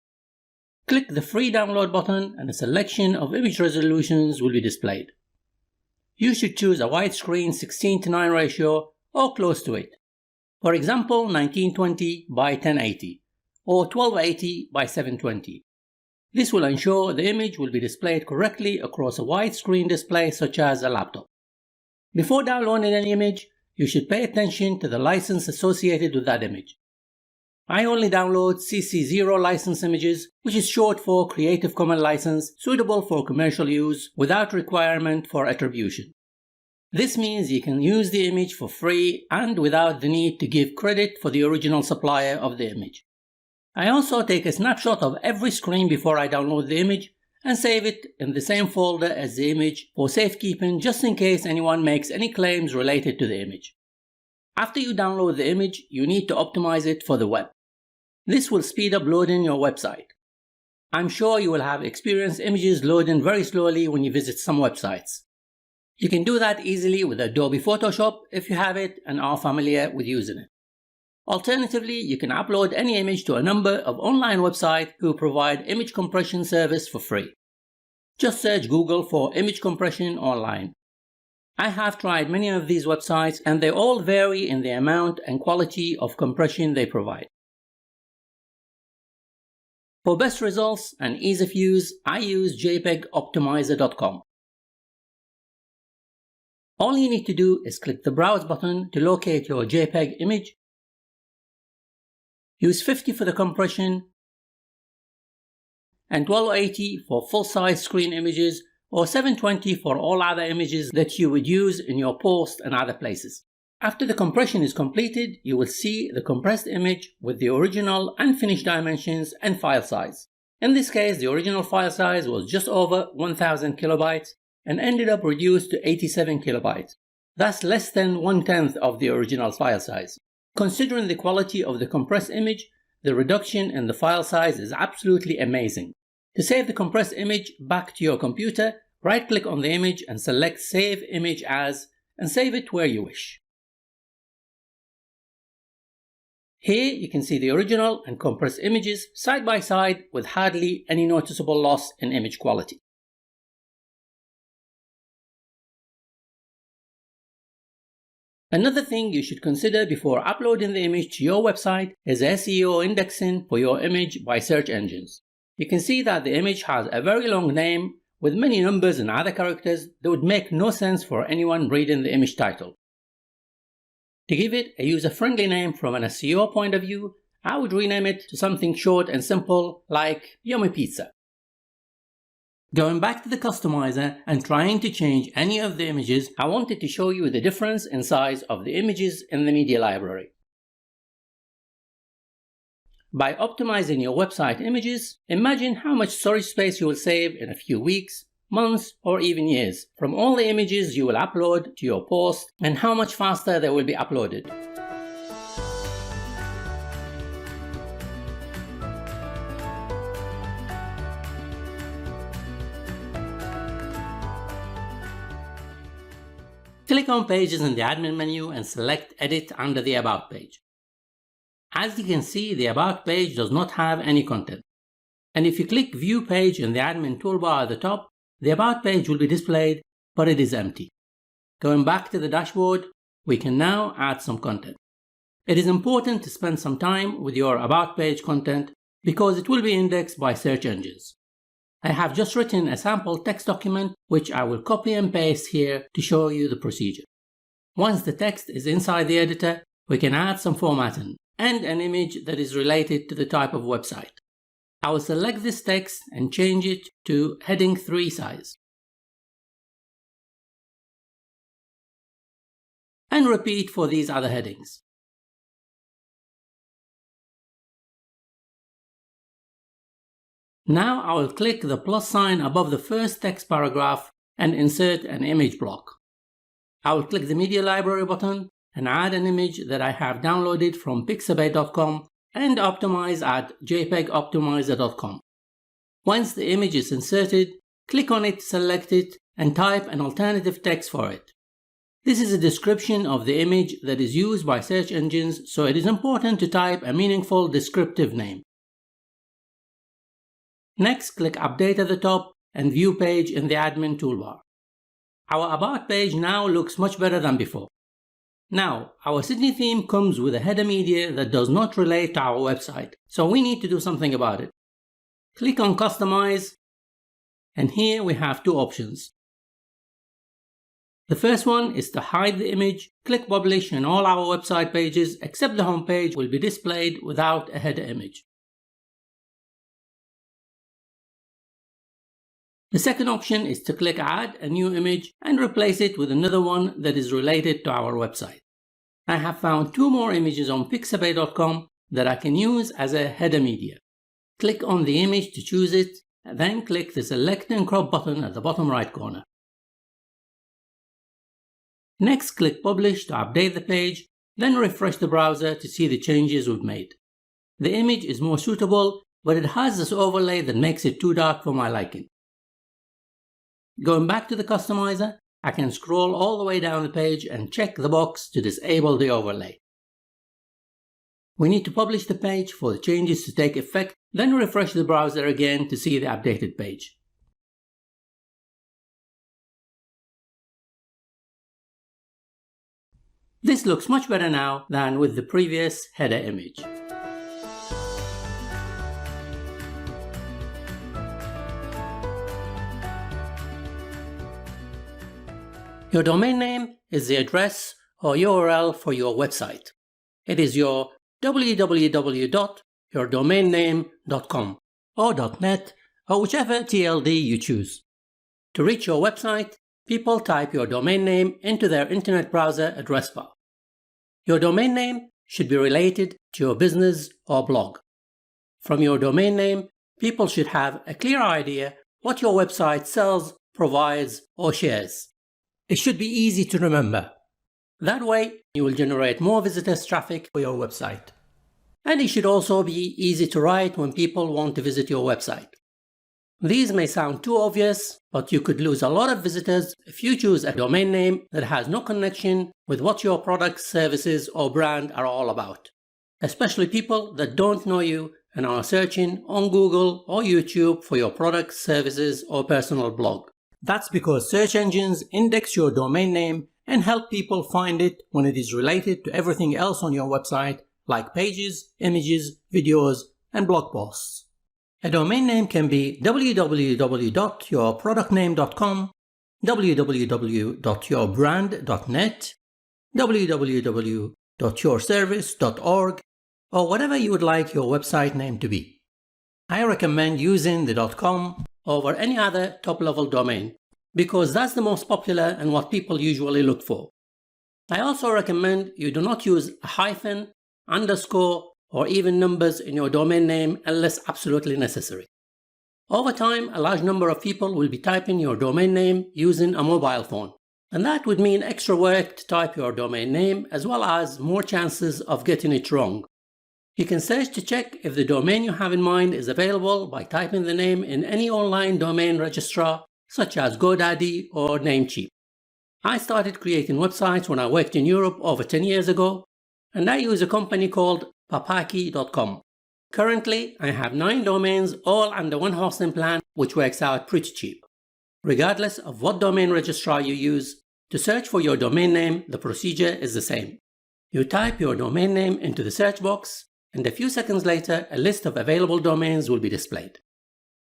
Click the free download button and a selection of image resolutions will be displayed. You should choose a widescreen 16:9 ratio or close to it. For example, 1920 by 1080 or 1280 by 720. This will ensure the image will be displayed correctly across a widescreen display such as a laptop. Before downloading any image, you should pay attention to the license associated with that image. I only download CC0 license images, which is short for Creative Commons license, suitable for commercial use without requirement for attribution. This means you can use the image for free and without the need to give credit for the original supplier of the image. I also take a snapshot of every screen before I download the image and save it in the same folder as the image for safekeeping just in case anyone makes any claims related to the image. After you download the image, you need to optimize it for the web. This will speed up loading your website. I'm sure you will have experienced images loading very slowly when you visit some websites. You can do that easily with Adobe Photoshop if you have it and are familiar with using it. Alternatively, you can upload any image to a number of online websites who provide image compression service for free. Just search Google for image compression online. I have tried many of these websites and they all vary in the amount and quality of compression they provide. For best results and ease of use, I use JPEGoptimizer.com. All you need to do is click the Browse button to locate your JPEG image. Use 50 for the compression and 1280 for full-size screen images or 720 for all other images that you would use in your post and other places. After the compression is completed, you will see the compressed image with the original unfinished dimensions and file size. In this case, the original file size was just over 1000 kilobytes and ended up reduced to 87 kilobytes. That's less than 1/10 of the original file size. Considering the quality of the compressed image, the reduction in the file size is absolutely amazing. To save the compressed image back to your computer, right-click on the image and select Save Image As and save it where you wish. Here you can see the original and compressed images side by side with hardly any noticeable loss in image quality. Another thing you should consider before uploading the image to your website is SEO indexing for your image by search engines. You can see that the image has a very long name with many numbers and other characters that would make no sense for anyone reading the image title. To give it a user-friendly name from an SEO point of view, I would rename it to something short and simple like Yummy Pizza. Going back to the customizer and trying to change any of the images, I wanted to show you the difference in size of the images in the media library. By optimizing your website images, imagine how much storage space you will save in a few weeks, months, or even years from all the images you will upload to your post and how much faster they will be uploaded. Click on Pages in the admin menu and select Edit under the About page. As you can see, the About page does not have any content. And if you click View Page in the admin toolbar at the top, the About page will be displayed, but it is empty. Going back to the dashboard, we can now add some content. It is important to spend some time with your About page content because it will be indexed by search engines. I have just written a sample text document which I will copy and paste here to show you the procedure. Once the text is inside the editor, we can add some formatting and an image that is related to the type of website. I will select this text and change it to heading 3 size. And repeat for these other headings. Now I will click the plus sign above the first text paragraph and insert an image block. I will click the Media Library button and add an image that I have downloaded from pixabay.com and optimize at jpegoptimizer.com. Once the image is inserted, click on it, select it, and type an alternative text for it. This is a description of the image that is used by search engines, so it is important to type a meaningful descriptive name. Next, click Update at the top and View Page in the admin toolbar. Our About page now looks much better than before. Now, our Sydney theme comes with a header media that does not relate to our website, so we need to do something about it. Click on Customize, and here we have 2 options. The first one is to hide the image. Click Publish and all our website pages except the home page will be displayed without a header image. The second option is to click Add a new image and replace it with another one that is related to our website. I have found 2 more images on pixabay.com that I can use as a header media. Click on the image to choose it, and then click the Select and Crop button at the bottom right corner. Next, click Publish to update the page, then refresh the browser to see the changes we've made. The image is more suitable, but it has this overlay that makes it too dark for my liking. Going back to the customizer, I can scroll all the way down the page and check the box to disable the overlay. We need to publish the page for the changes to take effect, then refresh the browser again to see the updated page. This looks much better now than with the previous header image. Your domain name is the address or URL for your website. It is your www.yourdomainname.com or .net or whichever TLD you choose. To reach your website, people type your domain name into their internet browser address bar. Your domain name should be related to your business or blog. From your domain name, people should have a clear idea what your website sells, provides, or shares. It should be easy to remember. That way, you will generate more visitors traffic for your website. And it should also be easy to write when people want to visit your website. These may sound too obvious, but you could lose a lot of visitors if you choose a domain name that has no connection with what your products, services, or brand are all about. Especially people that don't know you and are searching on Google or YouTube for your products, services, or personal blog. That's because search engines index your domain name and help people find it when it is related to everything else on your website, like pages, images, videos, and blog posts. A domain name can be www.yourproductname.com, www.yourbrand.net, www.yourservice.org, or whatever you would like your website name to be. I recommend using the .com over any other top-level domain, because that's the most popular and what people usually look for. I also recommend you do not use a hyphen, underscore, or even numbers in your domain name unless absolutely necessary. Over time, a large number of people will be typing your domain name using a mobile phone, and that would mean extra work to type your domain name as well as more chances of getting it wrong. You can search to check if the domain you have in mind is available by typing the name in any online domain registrar such as GoDaddy or Namecheap. I started creating websites when I worked in Europe over 10 years ago, and I use a company called papaki.com. Currently, I have 9 domains all under one hosting plan, which works out pretty cheap. Regardless of what domain registrar you use, to search for your domain name, the procedure is the same. You type your domain name into the search box, and a few seconds later, a list of available domains will be displayed.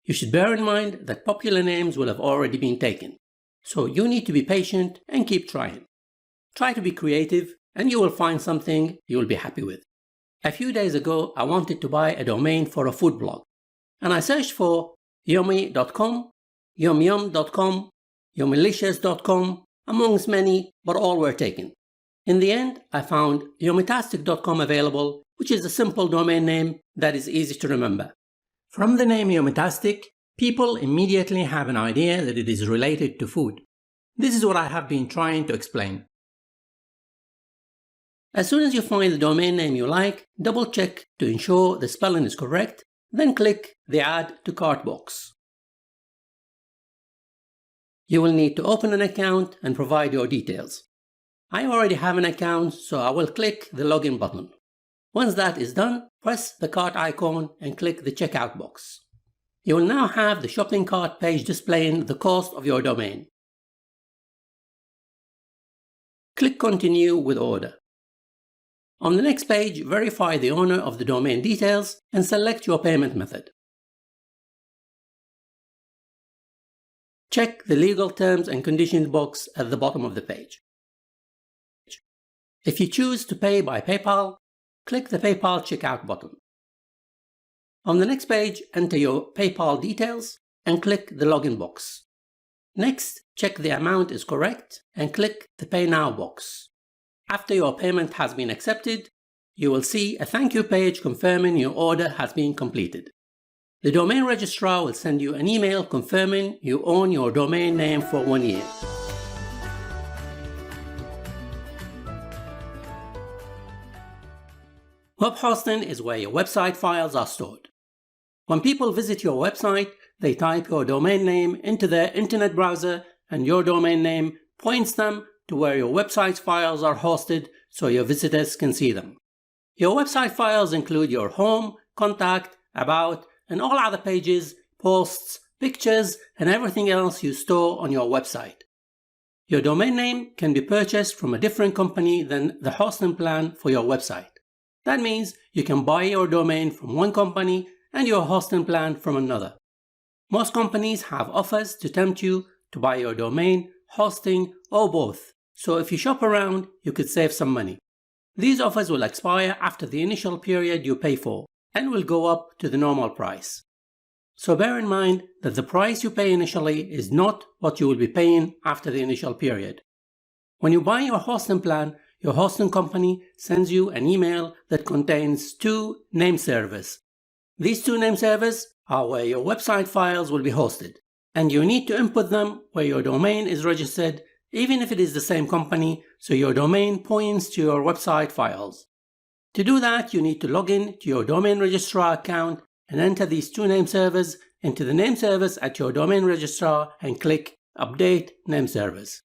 You should bear in mind that popular names will have already been taken, so you need to be patient and keep trying. Try to be creative, and you will find something you will be happy with. A few days ago, I wanted to buy a domain for a food blog, and I searched for yummy.com, yumyum.com, yummylicious.com, amongst many, but all were taken. In the end, I found yummytastic.com available, which is a simple domain name that is easy to remember. From the name Yummytastic, people immediately have an idea that it is related to food. This is what I have been trying to explain. As soon as you find the domain name you like, double-check to ensure the spelling is correct, then click the Add to Cart box. You will need to open an account and provide your details. I already have an account, so I will click the Login button. Once that is done, press the cart icon and click the Checkout box. You will now have the shopping cart page displaying the cost of your domain. Click Continue with Order. On the next page, verify the owner of the domain details and select your payment method. Check the Legal Terms and Conditions box at the bottom of the page. If you choose to pay by PayPal, click the PayPal Checkout button. On the next page, enter your PayPal details and click the Login box. Next, check the amount is correct and click the Pay Now box. After your payment has been accepted, you will see a thank you page confirming your order has been completed. The domain registrar will send you an email confirming you own your domain name for 1 year. Web hosting is where your website files are stored. When people visit your website, they type your domain name into their internet browser, and your domain name points them to where your website's files are hosted so your visitors can see them. Your website files include your home, contact, about, and all other pages, posts, pictures, and everything else you store on your website. Your domain name can be purchased from a different company than the hosting plan for your website. That means you can buy your domain from one company and your hosting plan from another. Most companies have offers to tempt you to buy your domain, hosting, or both. So if you shop around, you could save some money. These offers will expire after the initial period you pay for and will go up to the normal price. So bear in mind that the price you pay initially is not what you will be paying after the initial period. When you buy your hosting plan, your hosting company sends you an email that contains 2 name servers. These 2 name servers are where your website files will be hosted, and you need to input them where your domain is registered, even if it is the same company, so your domain points to your website files. To do that, you need to log in to your domain registrar account and enter these 2 name servers into the name servers at your domain registrar and click Update Name Servers.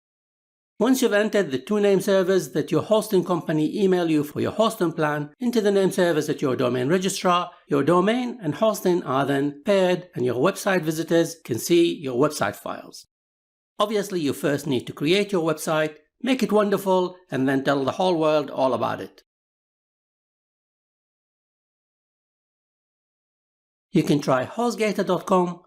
Once you've entered the 2 name servers that your hosting company email you for your hosting plan into the name servers at your domain registrar, your domain and hosting are then paired and your website visitors can see your website files. Obviously, you first need to create your website, make it wonderful, and then tell the whole world all about it. You can try HostGator.com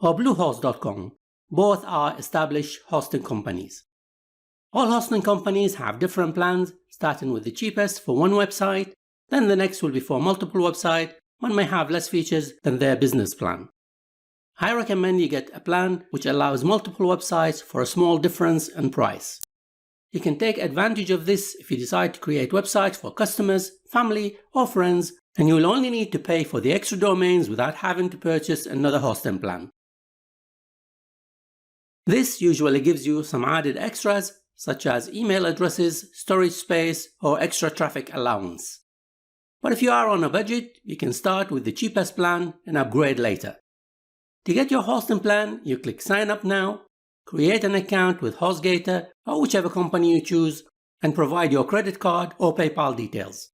or Bluehost.com. Both are established hosting companies. All hosting companies have different plans, starting with the cheapest for one website, then the next will be for multiple websites. One may have less features than their business plan. I recommend you get a plan which allows multiple websites for a small difference in price. You can take advantage of this if you decide to create websites for customers, family, or friends, and you will only need to pay for the extra domains without having to purchase another hosting plan. This usually gives you some added extras, such as email addresses, storage space, or extra traffic allowance. But if you are on a budget, you can start with the cheapest plan and upgrade later. To get your hosting plan, you click Sign Up Now, create an account with HostGator or whichever company you choose, and provide your credit card or PayPal details.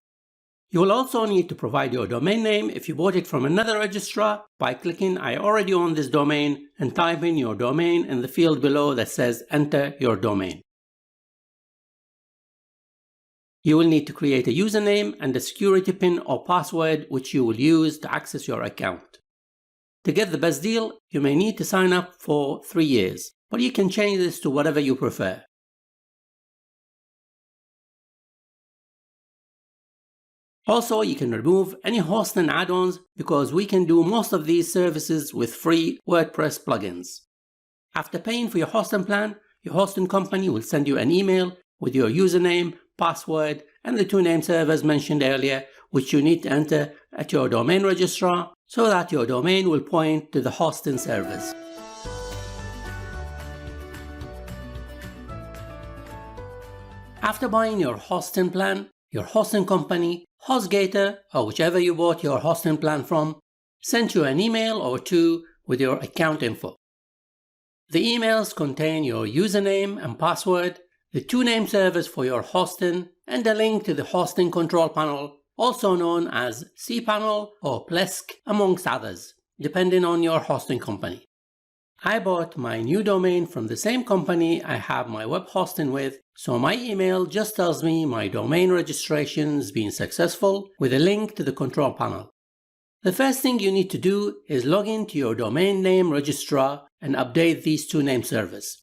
You will also need to provide your domain name if you bought it from another registrar by clicking I already own this domain and type in your domain in the field below that says Enter your domain. You will need to create a username and a security PIN or password which you will use to access your account. To get the best deal, you may need to sign up for 3 years, but you can change this to whatever you prefer. Also, you can remove any hosting add-ons because we can do most of these services with free WordPress plugins. After paying for your hosting plan, your hosting company will send you an email with your username, password, and the 2 name servers mentioned earlier, which you need to enter at your domain registrar so that your domain will point to the hosting servers. After buying your hosting plan, your hosting company, HostGator, or whichever you bought your hosting plan from, sent you an email or 2 with your account info. The emails contain your username and password, the 2 name servers for your hosting, and a link to the hosting control panel, also known as cPanel or Plesk, amongst others, depending on your hosting company. I bought my new domain from the same company I have my web hosting with, so my email just tells me my domain registration has been successful with a link to the control panel. The first thing you need to do is log into your domain name registrar and update these 2 name servers.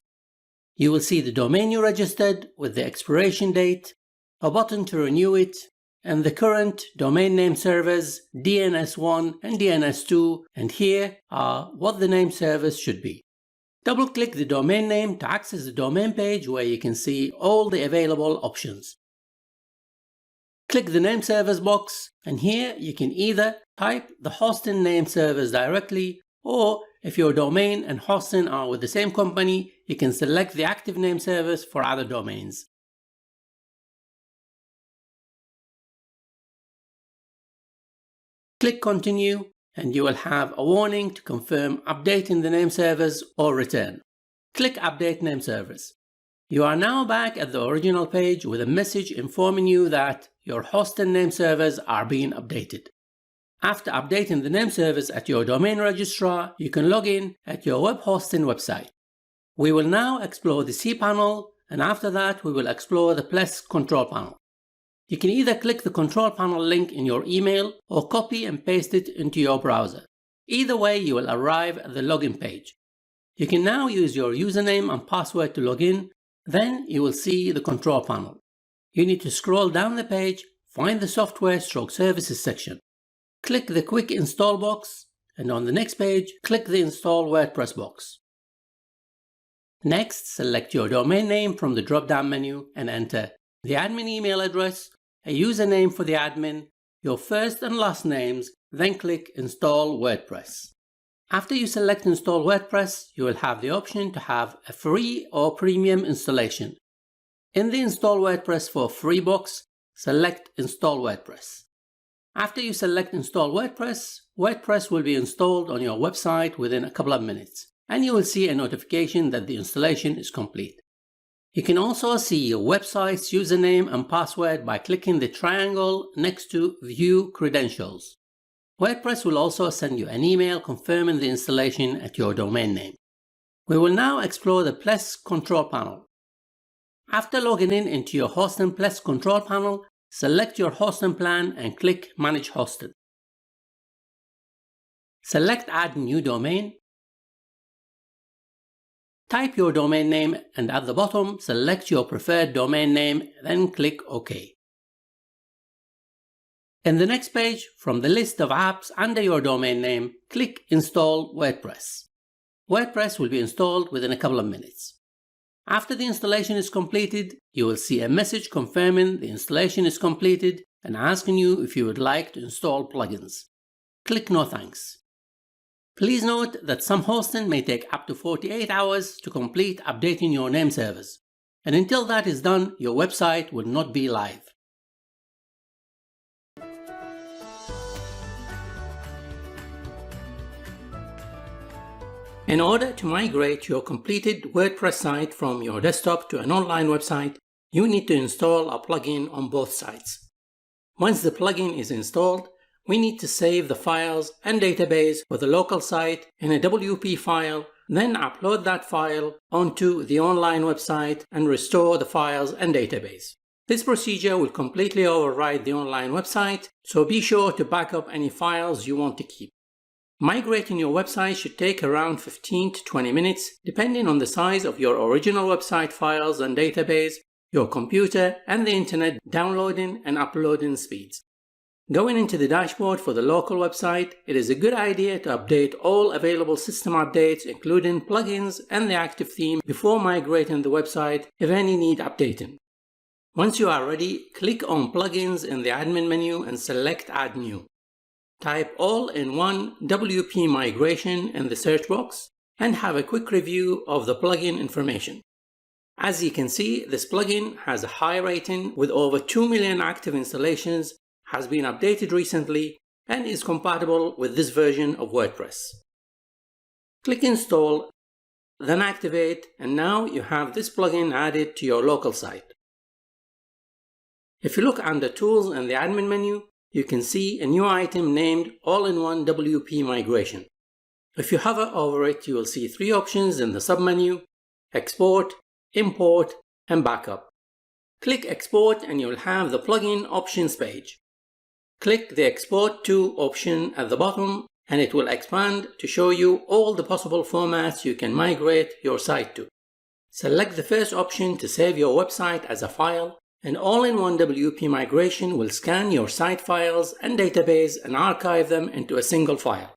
You will see the domain you registered with the expiration date, a button to renew it, and the current domain name servers DNS1 and DNS2, and here are what the name servers should be. Double-click the domain name to access the domain page where you can see all the available options. Click the name servers box, and here you can either type the hosting name servers directly, or if your domain and hosting are with the same company, you can select the active name servers for other domains. Click Continue and you will have a warning to confirm updating the name servers or return. Click Update Name Servers. You are now back at the original page with a message informing you that your host and name servers are being updated. After updating the name servers at your domain registrar, you can log in at your web hosting website. We will now explore the cPanel, and after that we will explore the Plus control panel. You can either click the control panel link in your email or copy and paste it into your browser. Either way, you will arrive at the login page. You can now use your username and password to log in. Then you will see the control panel. You need to scroll down the page, find the Software/Services section. Click the Quick Install box, and on the next page, click the Install WordPress box. Next, select your domain name from the drop-down menu and enter the admin email address, a username for the admin, your first and last names, then click Install WordPress. After you select Install WordPress, you will have the option to have a free or premium installation. In the Install WordPress for Free box, select Install WordPress. After you select Install WordPress, WordPress will be installed on your website within a couple of minutes, and you will see a notification that the installation is complete. You can also see your website's username and password by clicking the triangle next to View Credentials. WordPress will also send you an email confirming the installation at your domain name. We will now explore the Plus control panel. After logging in into your Hosting Plus control panel, select your hosting plan and click Manage Hosting. Select Add New Domain. Type your domain name and at the bottom select your preferred domain name, then click OK. In the next page, from the list of apps under your domain name, click Install WordPress. WordPress will be installed within a couple of minutes. After the installation is completed, you will see a message confirming the installation is completed and asking you if you would like to install plugins. Click No Thanks. Please note that some hosting may take up to 48 hours to complete updating your name servers, and until that is done, your website will not be live. In order to migrate your completed WordPress site from your desktop to an online website, you need to install a plugin on both sites. Once the plugin is installed, we need to save the files and database for the local site in a WP file, then upload that file onto the online website and restore the files and database. This procedure will completely override the online website, so be sure to back up any files you want to keep. Migrating your website should take around 15 to 20 minutes, depending on the size of your original website files and database, your computer, and the internet downloading and uploading speeds. Going into the dashboard for the local website, it is a good idea to update all available system updates, including plugins and the active theme, before migrating the website if any need updating. Once you are ready, click on Plugins in the admin menu and select Add New. Type all-in-one WP migration in the search box and have a quick review of the plugin information. As you can see, this plugin has a high rating with over 2 million active installations, has been updated recently, and is compatible with this version of WordPress. Click Install, then Activate, and now you have this plugin added to your local site. If you look under Tools in the admin menu, you can see a new item named All-in-One WP Migration. If you hover over it, you will see three options in the submenu: Export, Import, and Backup. Click Export and you will have the plugin options page. Click the Export to option at the bottom and it will expand to show you all the possible formats you can migrate your site to. Select the first option to save your website as a file. An all-in-one WP migration will scan your site files and database and archive them into a single file.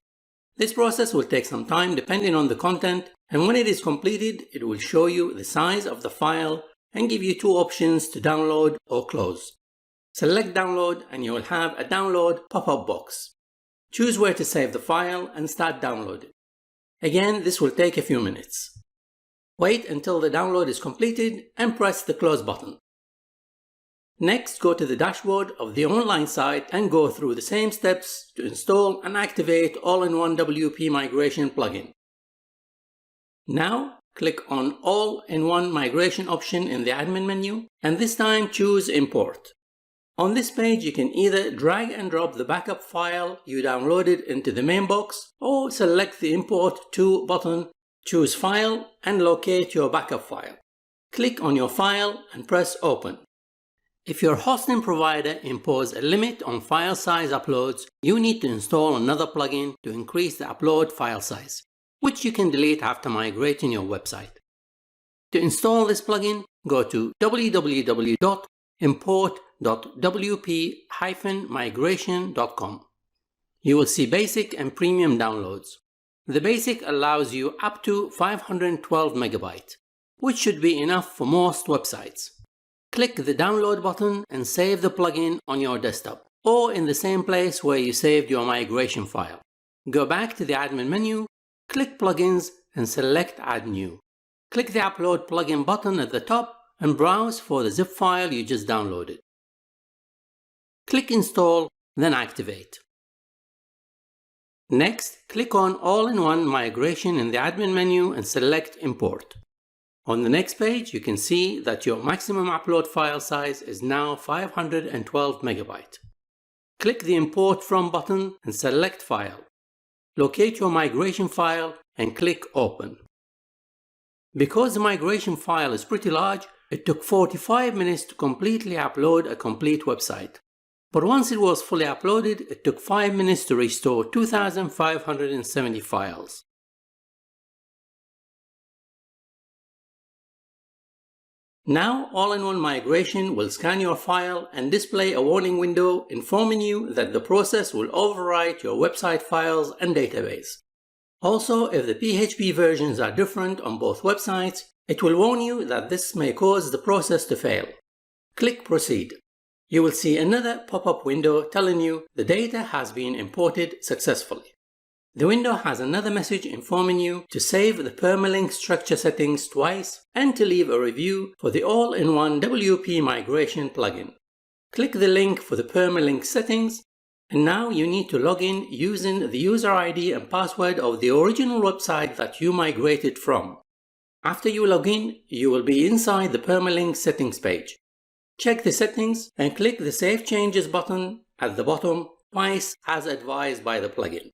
This process will take some time depending on the content, and when it is completed, it will show you the size of the file and give you two options to download or close. Select Download and you will have a download pop-up box. Choose where to save the file and start downloading. Again, this will take a few minutes. Wait until the download is completed and press the Close button. Next, go to the dashboard of the online site and go through the same steps to install and activate All-in-One WP Migration plugin. Now, click on All-in-One Migration option in the admin menu, and this time choose Import. On this page, you can either drag and drop the backup file you downloaded into the main box, or select the Import To button, choose File, and locate your backup file. Click on your file and press Open. If your hosting provider imposes a limit on file size uploads, you need to install another plugin to increase the upload file size, which you can delete after migrating your website. To install this plugin, go to www.import.wp-migration.com. You will see basic and premium downloads. The basic allows you up to 512 MB, which should be enough for most websites. Click the download button and save the plugin on your desktop, or in the same place where you saved your migration file. Go back to the admin menu, click Plugins and select Add New. Click the Upload Plugin button at the top and browse for the zip file you just downloaded. Click Install, then Activate. Next, click on All-in-One Migration in the admin menu and select Import. On the next page, you can see that your maximum upload file size is now 512 MB. Click the Import From button and select File. Locate your migration file and click Open. Because the migration file is pretty large, it took 45 minutes to completely upload a complete website. But once it was fully uploaded, it took 5 minutes to restore 2,570 files. Now, All-in-One Migration will scan your file and display a warning window informing you that the process will overwrite your website files and database. Also, if the PHP versions are different on both websites, it will warn you that this may cause the process to fail. Click Proceed. You will see another pop-up window telling you the data has been imported successfully. The window has another message informing you to save the permalink structure settings twice and to leave a review for the All-in-One WP Migration plugin. Click the link for the permalink settings, and now you need to log in using the user ID and password of the original website that you migrated from. After you log in, you will be inside the permalink settings page. Check the settings and click the Save Changes button at the bottom twice as advised by the plugin.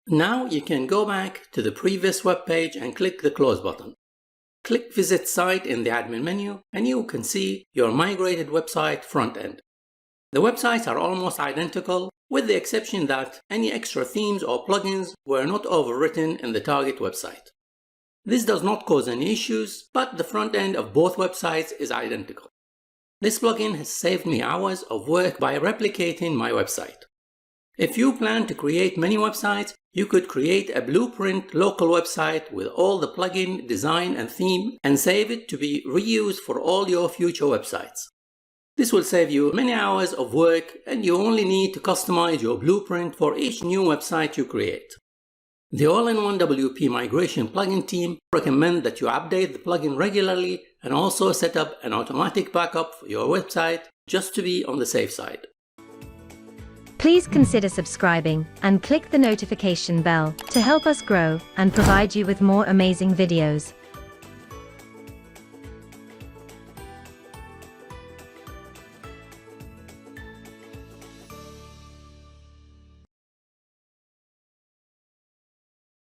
Now you can go back to the previous web page and click the Close button. Click Visit Site in the admin menu and you can see your migrated website front end. The websites are almost identical, with the exception that any extra themes or plugins were not overwritten in the target website. This does not cause any issues, but the front end of both websites is identical. This plugin has saved me hours of work by replicating my website. If you plan to create many websites, you could create a blueprint local website with all the plugin, design and theme and save it to be reused for all your future websites. This will save you many hours of work and you only need to customize your blueprint for each new website you create. The All-in-One WP Migration plugin team recommend that you update the plugin regularly and also set up an automatic backup for your website just to be on the safe side. Please consider subscribing and click the notification bell to help us grow and provide you with more amazing videos.